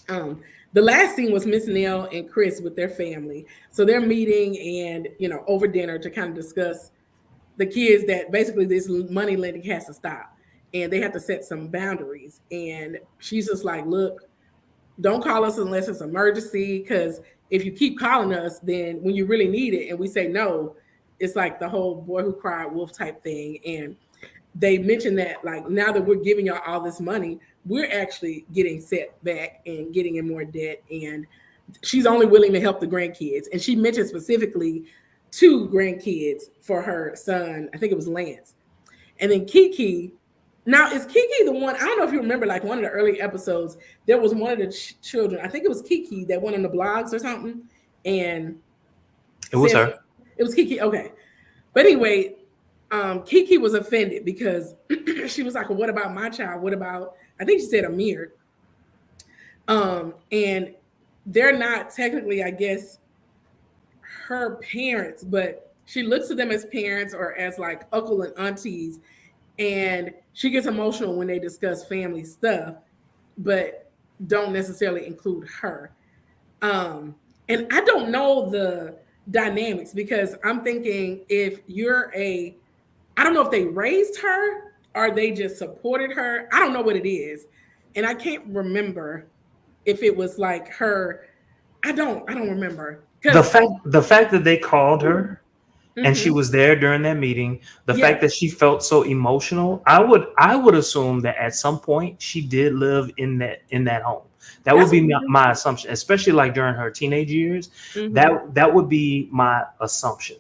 The last scene was Miss Nell and Chris with their family. So they're meeting and over dinner to kind of discuss the kids that basically this money lending has to stop. And they have to set some boundaries. And she's just like, look, don't call us unless it's an emergency, because if you keep calling us, then when you really need it and we say no, it's like the whole boy who cried wolf type thing. And they mentioned that like now that we're giving y'all all this money, we're actually getting set back and getting in more debt. And she's only willing to help the grandkids. And she mentioned specifically 2 grandkids for her son. I think it was Lance. And then Kiki. Now, is Kiki the one? I don't know if you remember, like one of the early episodes, there was one of the children. I think it was Kiki that went on the blogs or something. And it was her. It was Kiki. Okay. But anyway, Kiki was offended because she was like, well, what about my child? What about, I think she said Amir. And they're not technically, I guess, her parents, but she looks at them as parents or as like uncle and aunties. And she gets emotional when they discuss family stuff, but don't necessarily include her. And I don't know the dynamics because I'm thinking if you're I don't know if they raised her or they just supported her. I don't know what it is. And I can't remember if it was like her. I don't remember. Because The fact that they called her and she mm-hmm, was there during that meeting, the fact that yes, she felt so emotional, I would assume that at some point she did live in that home. That would that's be what my assumption, especially like during her teenage years. mm-hmm. That would be my assumption.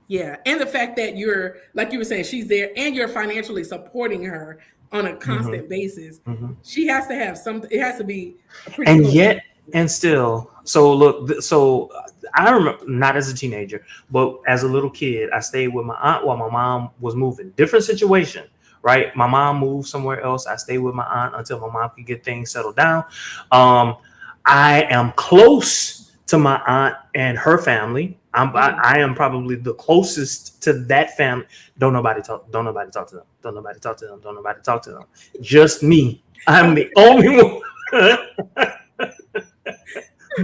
Yeah. And the fact that you're, like you were saying, she's there and you're financially supporting her on a Hmm. constant basis. Hmm. She has to have something, it has to be a pretty And close. yet, and still, so look, so I remember not as a teenager, but as a little kid, I stayed with my aunt while my mom was moving. Different situation, right? My mom moved somewhere else. I stayed with my aunt until my mom could get things settled down. Um, I am close to my aunt and her family. Mhm. I am probably the closest to that family. Don't nobody talk. Don't nobody talk to them. Don't nobody talk to them. Don't nobody talk to them. Just me. I'm the only one.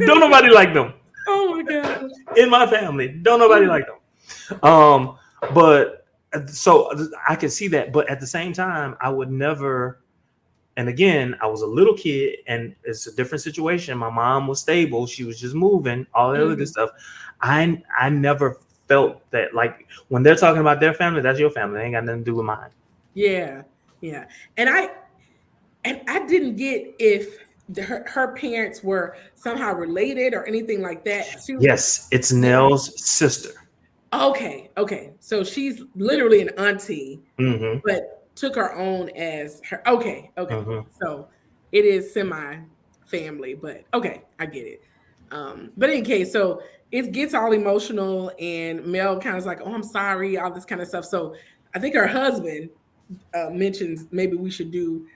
Don't nobody like them Oh my gosh. in my family. Don't nobody Mm. like them. But so I can see that, but at the same time, I would never. And again, I was a little kid, and it's a different situation. My mom was stable; she was just moving, all that other good Mhm. stuff. I never felt that like when they're talking about their family, that's your family. They ain't got nothing to do with mine. Yeah. Yeah. And I didn't get if her parents were somehow related or anything like that to Yes, it's yeah. Nell's sister. Okay. Okay. So she's literally an auntie, Hmm. but took her own as her. Okay. Okay. Hmm. So it is semi family, but okay, I get it. But in case, so it gets all emotional, and Mel kind of like, "Oh, I'm sorry," all this kind of stuff. So I think her husband mentions maybe we should do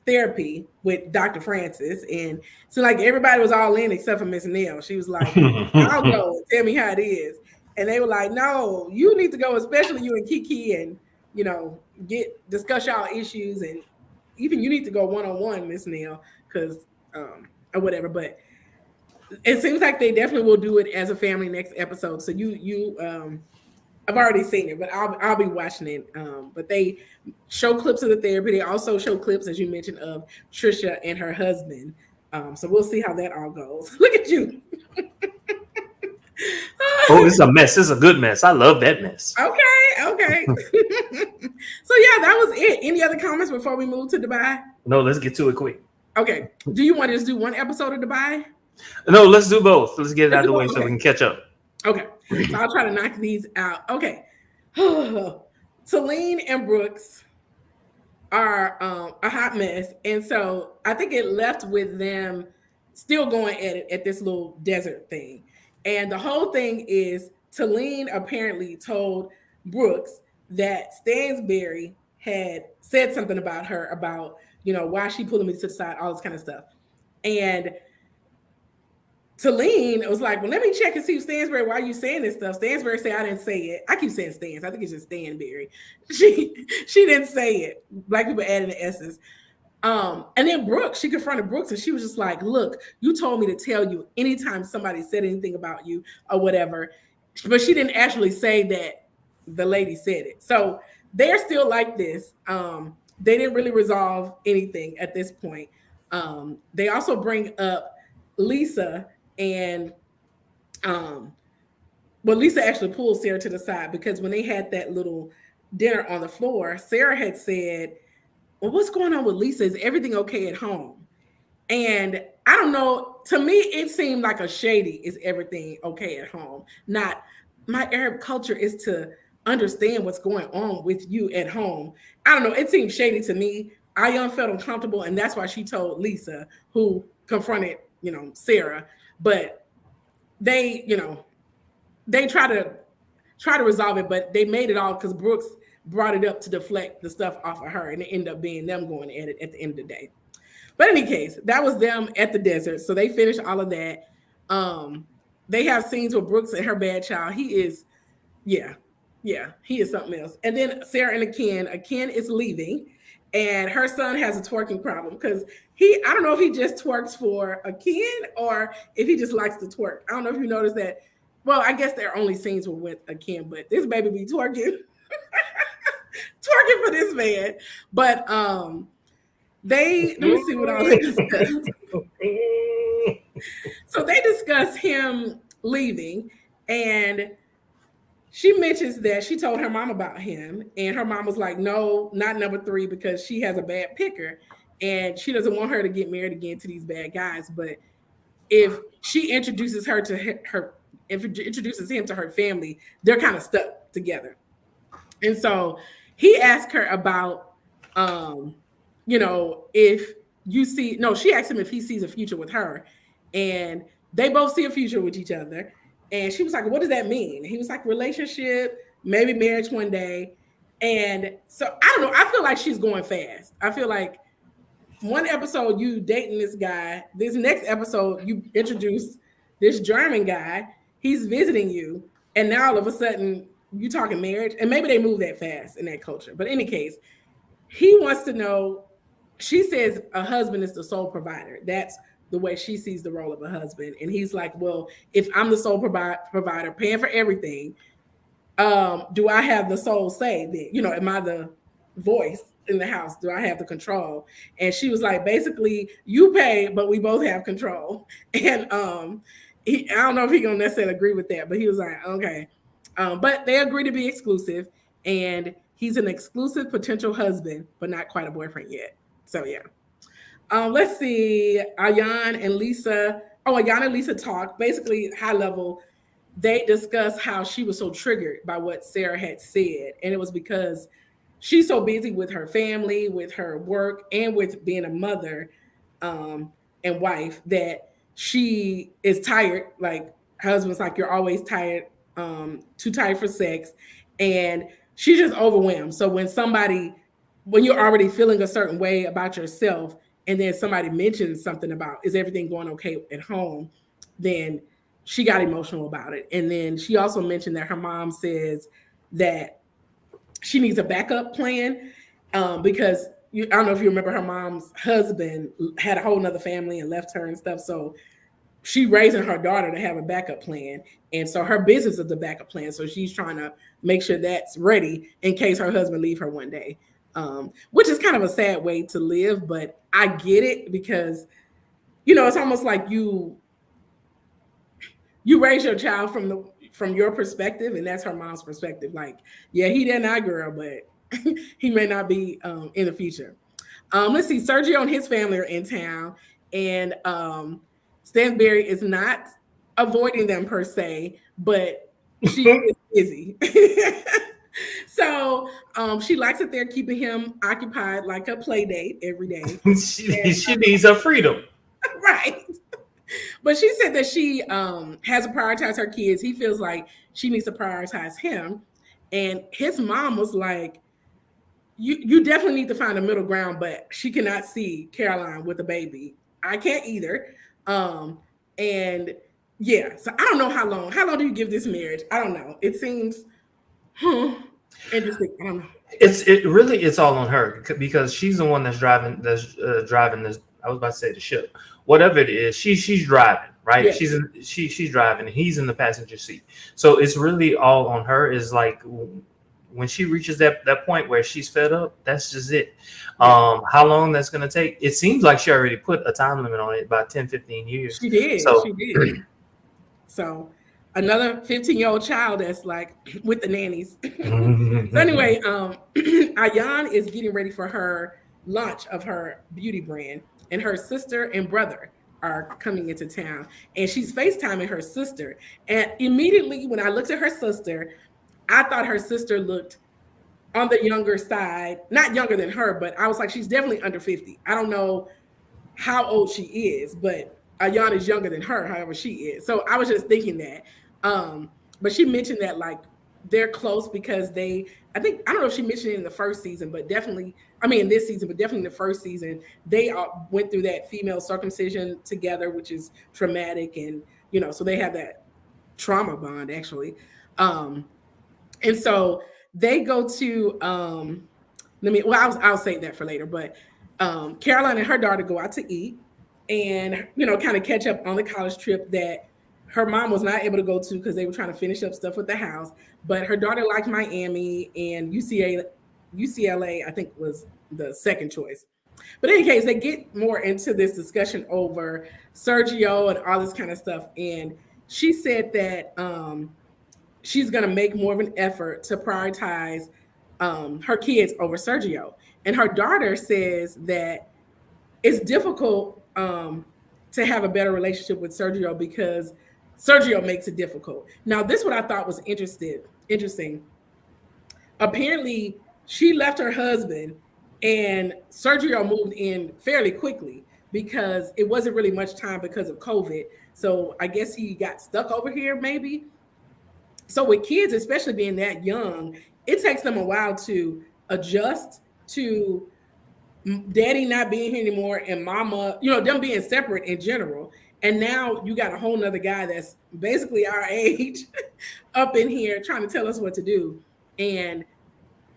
therapy with Dr. Francis, and so like everybody was all in except for Miss Neal. She was like, "I'll go and tell me how it is," and they were like, "No, you need to go, especially you and Kiki, and get discuss y'all issues, and even you need to go one on one, Miss Neal, because or whatever." But it seems like they definitely will do it as a family next episode. So you I've already seen it, but I'll be watching it. But they show clips of the therapy. They also show clips, as you mentioned, of Trisha and her husband. So we'll see how that all goes. Look at you. Oh, it's a mess. It's a good mess. I love that mess. Okay, okay. So yeah, that was it. Any other comments before we move to Dubai? No, let's get to it quick. Okay. Do you want to just do one episode of Dubai? No, let's do both. Let's get it out Let's of do the way both. so we Okay. can catch up. Okay. So I'll try to knock these out. Okay. Talene and Brooks are a hot mess. And so I think it left with them still going at it at this little desert thing. And the whole thing is Talene apparently told Brooks that Stansberry had said something about her, about, why she pulling me to the side, all this kind of stuff. And Talene was like, well, let me check and see Stansberry, why are you saying this stuff? Stansberry said, I didn't say it. I keep saying Stans. I think it's just Stanberry. She didn't say it. Black people adding the S's. And then Brooks, she confronted Brooks and she was just like, look, you told me to tell you anytime somebody said anything about you or whatever. But she didn't actually say that the lady said it. So they're still like this. They didn't really resolve anything at this point. They also bring up Lisa and Lisa actually pulled Sarah to the side because when they had that little dinner on the floor, Sarah had said, well, what's going on with Lisa? Is everything okay at home? And I don't know. To me, it seemed like a shady, is everything okay at home? Not, my Arab culture is to understand what's going on with you at home. I don't know. It seemed shady to me. Ayan felt uncomfortable, and that's why she told Lisa, who confronted, Sarah. But they, they try to try to resolve it, but they made it all because Brooks brought it up to deflect the stuff off of her, and it ended up being them going at it at the end of the day. But in any case, that was them at the desert. So they finished all of that. They have scenes with Brooks and her bad child. He is, yeah, he is something else. And then Sarah and Aken is leaving, and her son has a twerking problem because I don't know if he just twerks for Aken or if he just likes to twerk. I don't know if you noticed that. Well, I guess their only scenes were with Aken, but this baby be twerking. Twerking for this man. But let me see what all they discuss. So they discuss him leaving, and she mentions that she told her mom about him, and her mom was like, no, not number 3, because she has a bad picker and she doesn't want her to get married again to these bad guys. But if she introduces him to her family, they're kind of stuck together. And so he asked her about, if you see, no, she asked him if he sees a future with her, and they both see a future with each other. And she was like, what does that mean? He was like, relationship, maybe marriage one day. And so I don't know. I feel like she's going fast. I feel like one episode you dating this guy, this next episode you introduce this German guy, he's visiting you, and now all of a sudden you talking marriage. And maybe they move that fast in that culture. But in any case, he wants to know, she says a husband is the sole provider. That's the way she sees the role of a husband. And he's like, well, if I'm the sole provider paying for everything, do I have the sole say then? Am I the voice in the house? Do I have the control? And she was like, basically, you pay, but we both have control. And I don't know if he's gonna necessarily agree with that, but he was like, okay. But they agree to be exclusive, and he's an exclusive potential husband, but not quite a boyfriend yet. So yeah. Let's see. Ayan and Lisa talk, basically high level. They discuss how she was so triggered by what Sarah had said. And it was because she's so busy with her family, with her work, and with being a mother and wife that she is tired. Like her husband's like, you're always tired, too tired for sex. And she's just overwhelmed. So when you're already feeling a certain way about yourself, and then somebody mentions something about, is everything going okay at home? Then she got emotional about it. And then she also mentioned that her mom says that she needs a backup plan because I don't know if you remember, her mom's husband had a whole nother family and left her and stuff. So she raising her daughter to have a backup plan. And so her business is the backup plan. So she's trying to make sure that's ready in case her husband leave her one day. Which is kind of a sad way to live, but I get it because, it's almost like you raise your child from your perspective, and that's her mom's perspective. Like, yeah, he did not girl, but he may not be in the future. Let's see, Sergio and his family are in town, and Stansberry is not avoiding them per se, but she is busy. So she likes it there, keeping him occupied like a play date every day. she needs her freedom. Right. But she said that she has to prioritize her kids. He feels like she needs to prioritize him. And his mom was like, you definitely need to find a middle ground, but she cannot see Caroline with a baby. I can't either. And yeah, so I don't know how long. How long do you give this marriage? I don't know. It seems interesting. I don't know. It's all on her because she's the one that's driving this. I was about to say the ship. Whatever it is, she's driving, right? Yeah. She's driving, and he's in the passenger seat. So it's really all on her. Is like when she reaches that point where she's fed up, that's just it. Yeah. How long that's going to take? It seems like she already put a time limit on it, about 10, 15 years. She did. She did. So another 15-year-old child that's like with the nannies. So anyway, Ayan is getting ready for her launch of her beauty brand, and her sister and brother are coming into town, and she's FaceTiming her sister. And immediately when I looked at her sister, I thought her sister looked on the younger side, not younger than her, but I was like, she's definitely under 50. I don't know how old she is, but Ayan is younger than her, however she is. So I was just thinking that. But she mentioned that like they're close because I think, I don't know if she mentioned it in the first season, but definitely, I mean, in this season, but definitely in the first season, they went through that female circumcision together, which is traumatic. And, so they have that trauma bond actually. And so they go to, I'll save that for later, but Caroline and her daughter go out to eat and, kind of catch up on the college trip that her mom was not able to go to because they were trying to finish up stuff with the house. But her daughter liked Miami, and UCLA, I think, was the second choice. But in any case, they get more into this discussion over Sergio and all this kind of stuff. And she said that she's going to make more of an effort to prioritize her kids over Sergio. And her daughter says that it's difficult to have a better relationship with Sergio because Sergio makes it difficult. Now, this what I thought was interesting. Apparently, she left her husband and Sergio moved in fairly quickly because it wasn't really much time because of COVID. So I guess he got stuck over here maybe. So with kids, especially being that young, it takes them a while to adjust to daddy not being here anymore and mama, them being separate in general. And now you got a whole nother guy that's basically our age up in here trying to tell us what to do. And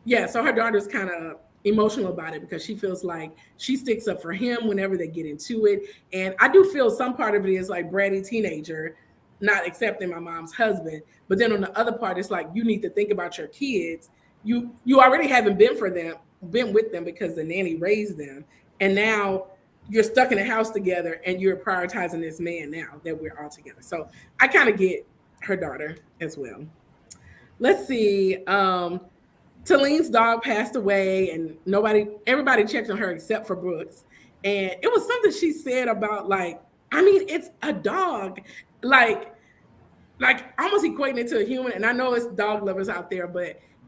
yeah, so her daughter's kind of emotional about it because she feels like she sticks up for him whenever they get into it. And I do feel some part of it is like bratty teenager not accepting my mom's husband. But then on the other part, it's like you need to think about your kids. You already haven't been with them because the nanny raised them. And now you're stuck in a house together and you're prioritizing this man now that we're all together. So I kind of get her daughter as well. Let's see. Talene's dog passed away and everybody checked on her except for Brooks. And it was something she said about it's a dog, like almost equating it to a human. And I know it's dog lovers out there,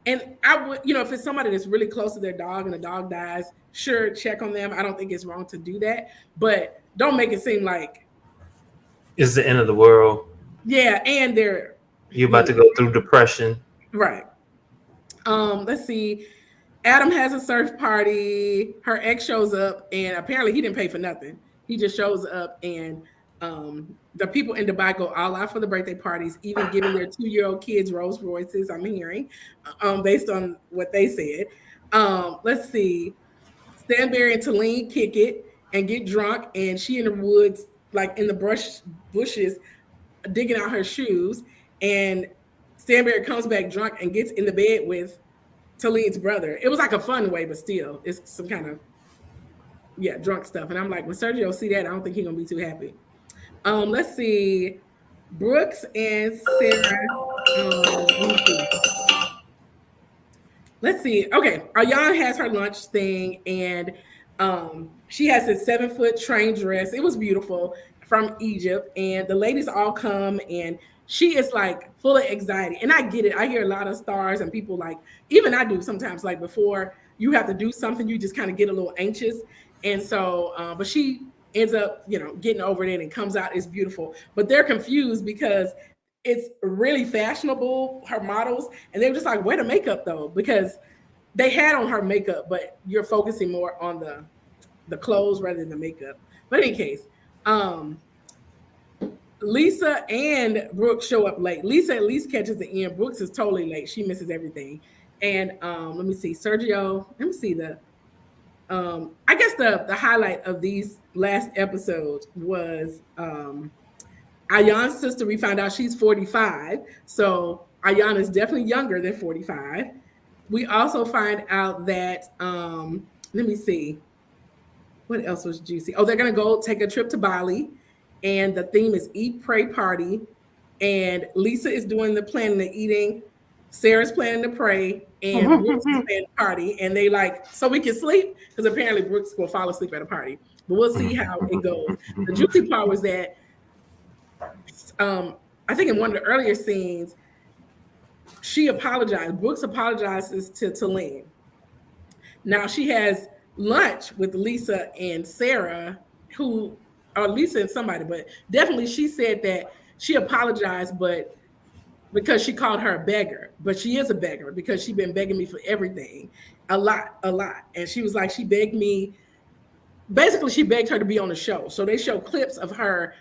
and I would, if it's somebody that's really close to their dog and the dog dies, sure, check on them. I don't think it's wrong to do that, but don't make it seem like it's the end of the world. Yeah, and you're about to go through depression. Right. Let's see. Adam has a surf party. Her ex shows up, and apparently he didn't pay for nothing. He just shows up, and the people in Dubai go all out for the birthday parties, even giving their 2-year-old kids Rolls Royces, I'm hearing, based on what they said. Let's see. Stanberry and Talene kick it and get drunk, and she in the woods, like in the bushes, digging out her shoes. And Stanberry comes back drunk and gets in the bed with Talene's brother. It was like a fun way, but still, it's some kind of, drunk stuff. And I'm like, when Sergio see that, I don't think he's going to be too happy. Let's see. Brooks and Sarah. Let's see. Okay. Ayan has her lunch thing, and she has this 7-foot train dress. It was beautiful, from Egypt. And the ladies all come, and she is like full of anxiety. And I get it. I hear a lot of stars and people, like, even I do sometimes, like before you have to do something, you just kind of get a little anxious. And so, but she ends up, getting over it and comes out. It's beautiful. But they're confused because it's really fashionable, her models. And they were just like, where the makeup though? Because they had on her makeup, but you're focusing more on the clothes rather than the makeup. But in any case, Lisa and Brooks show up late. Lisa at least catches the end. Brooks is totally late. She misses everything. And let me see, Sergio, let me see I guess the highlight of these last episodes was Ayan's sister. We found out she's 45. So Ayan is definitely younger than 45. We also find out that, let me see, what else was juicy? Oh, they're going to go take a trip to Bali. And the theme is Eat, Pray, Party. And Lisa is doing the planning, the eating. Sarah's planning to pray. And Brooks is planning to party. And they like, so we can sleep? Because apparently Brooks will fall asleep at a party. But we'll see how it goes. The juicy part was that, I think in one of the earlier scenes, she apologized. Brooks apologizes to Talene. Now she has lunch with Lisa and Sarah, or Lisa and somebody, but definitely she said that she apologized, but because she called her a beggar, but she is a beggar because she's been begging me for everything, a lot, a lot. And she was like, she begged me. Basically, she begged her to be on the show. So they show clips of her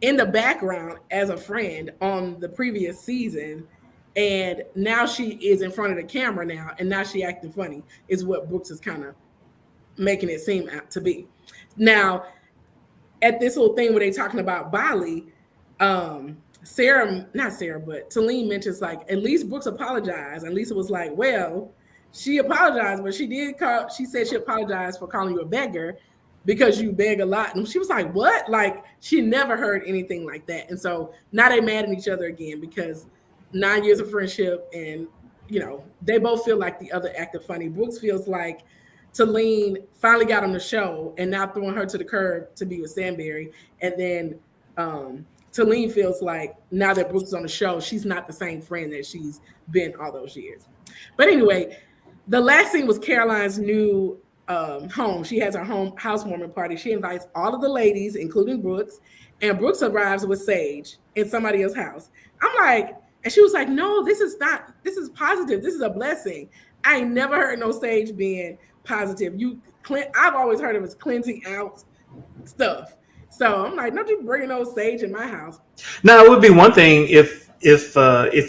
in the background as a friend on the previous season. And now she is in front of the camera now, and now she acting funny, is what Brooks is kind of making it seem to be. Now, at this little thing where they talking about Bali, not Sarah, but Talene mentions like, at least Brooks apologized. And Lisa was like, well, she apologized, but she said she apologized for calling you a beggar because you beg a lot. And she was like, what? Like, she never heard anything like that. And so now they mad at each other again because 9 years of friendship, and they both feel like the other acted funny. Brooks feels like Talene finally got on the show and now throwing her to the curb to be with Stanberry. And then Talene feels like now that Brooks is on the show, she's not the same friend that she's been all those years. But anyway, the last scene was Caroline's new home. She has her housewarming party. She invites all of the ladies, including Brooks, and Brooks arrives with Sage in somebody else's house. I'm like, and she was like, no, this is positive. This is a blessing. I ain't never heard no Sage being positive. I've always heard of it as cleansing out stuff. So I'm like, don't you bring no Sage in my house. Now, it would be one thing if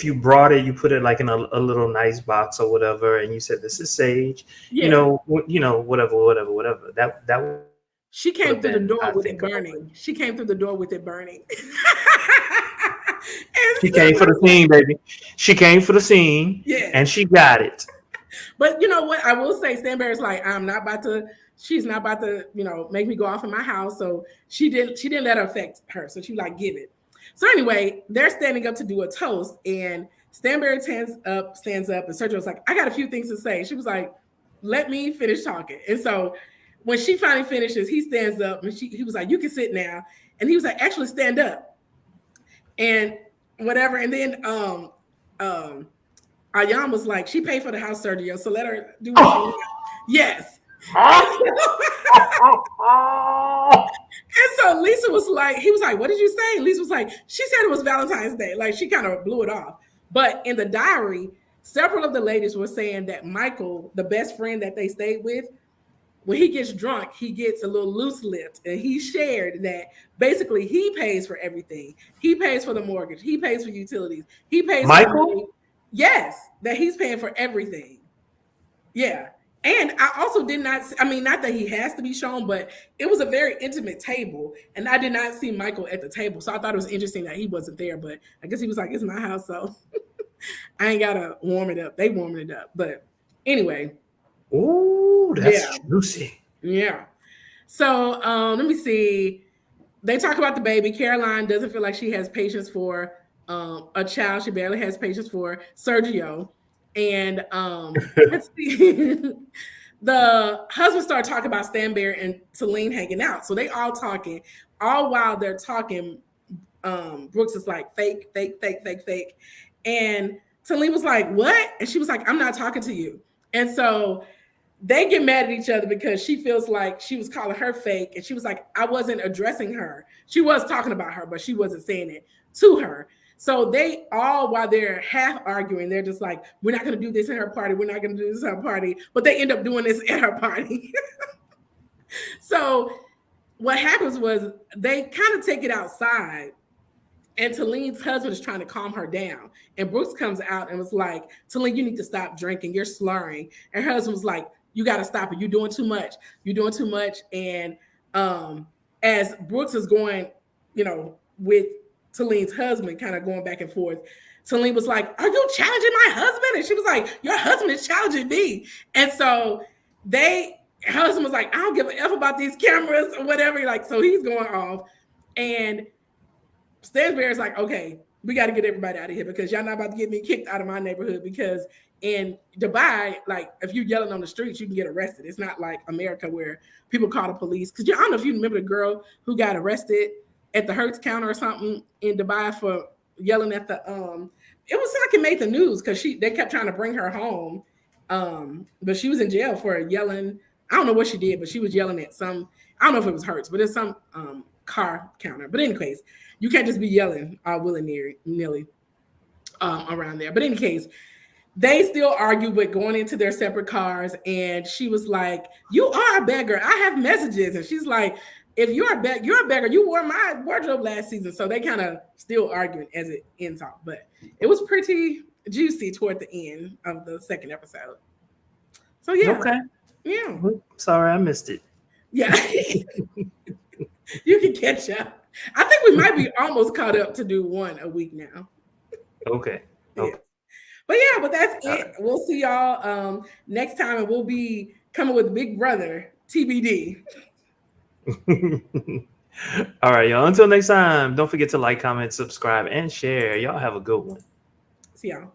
you brought it, you put it like in a little nice box or whatever, and you said this is Sage, whatever. That she came through the door with it burning. She came through the door with it burning. She came for the scene, baby. She came for the scene, yeah, and she got it. But you know what? I will say, Stanberry's like, she's not about to, make me go off in my house. So she didn't let it affect her. So she was like, give it. So anyway, they're standing up to do a toast, and Stanberry stands up, and Sergio was like, I got a few things to say. She was like, let me finish talking. And so when she finally finishes, he stands up, and he was like, you can sit now. And he was like, actually stand up. And whatever. And then Ayam was like, she paid for the house, Sergio, so let her do what she wants. Yes. And so Lisa was like, he was like, what did you say? And Lisa was like, she said it was Valentine's Day. Like, she kind of blew it off. But in the diary, several of the ladies were saying that Michael, the best friend that they stayed with, when he gets drunk, he gets a little loose-lipped. And he shared that basically he pays for everything. He pays for the mortgage. He pays for utilities. He pays Michael? Yes, that he's paying for everything. Yeah. And I also did not, not that he has to be shown, but it was a very intimate table. And I did not see Michael at the table. So I thought it was interesting that he wasn't there. But I guess he was like, it's my house, so I ain't got to warm it up. They warming it up. But anyway. Ooh, that's juicy. Yeah. So let me see. They talk about the baby. Caroline doesn't feel like she has patience for a child. She barely has patience for Sergio. And let's see. The husband started talking about Stanberry and Talene hanging out. So they all talking. All while they're talking, Brooks is like, fake. And Talene was like, what? And she was like, I'm not talking to you. And so they get mad at each other because she feels like she was calling her fake. And she was like, I wasn't addressing her. She was talking about her, but she wasn't saying it to her. So they all, while they're half arguing, they're just like, we're not going to do this at her party. We're not going to do this at her party. But they end up doing this at her party. So what happens was they kind of take it outside. And Talene's husband is trying to calm her down. And Brooks comes out and was like, Talene, you need to stop drinking. You're slurring. And her husband was like, you got to stop it. You're doing too much. You're doing too much. And as Brooks is going, with Talene's husband kind of going back and forth, Talene was like, are you challenging my husband? And she was like, your husband is challenging me. And so her husband was like, I don't give a F about these cameras or whatever. Like, so he's going off. And Stanberry's like, okay, we got to get everybody out of here because y'all not about to get me kicked out of my neighborhood because in Dubai, like if you're yelling on the streets, you can get arrested. It's not like America where people call the police. Because I don't know if you remember the girl who got arrested at the Hertz counter or something in Dubai for yelling at the it was like it made the news because they kept trying to bring her home. But she was in jail for yelling. I don't know what she did, but she was yelling at I don't know if it was Hertz, but it's some car counter. But anyways, you can't just be yelling willy-nilly. around there. But in any case, they still argue with going into their separate cars. And she was like, "You are a beggar. I have messages." And she's like, "If you're a beggar. You wore my wardrobe last season." So they kind of still arguing as it ends off. But it was pretty juicy toward the end of the second episode. So yeah. Okay. Yeah. Sorry, I missed it. Yeah. You can catch up. I think we might be almost caught up to do one a week now. Okay. Yeah. But that's it. Right. We'll see y'all next time, and we'll be coming with Big Brother TBD. All right, y'all. Until next time, don't forget to like, comment, subscribe, and share. Y'all have a good one. See y'all.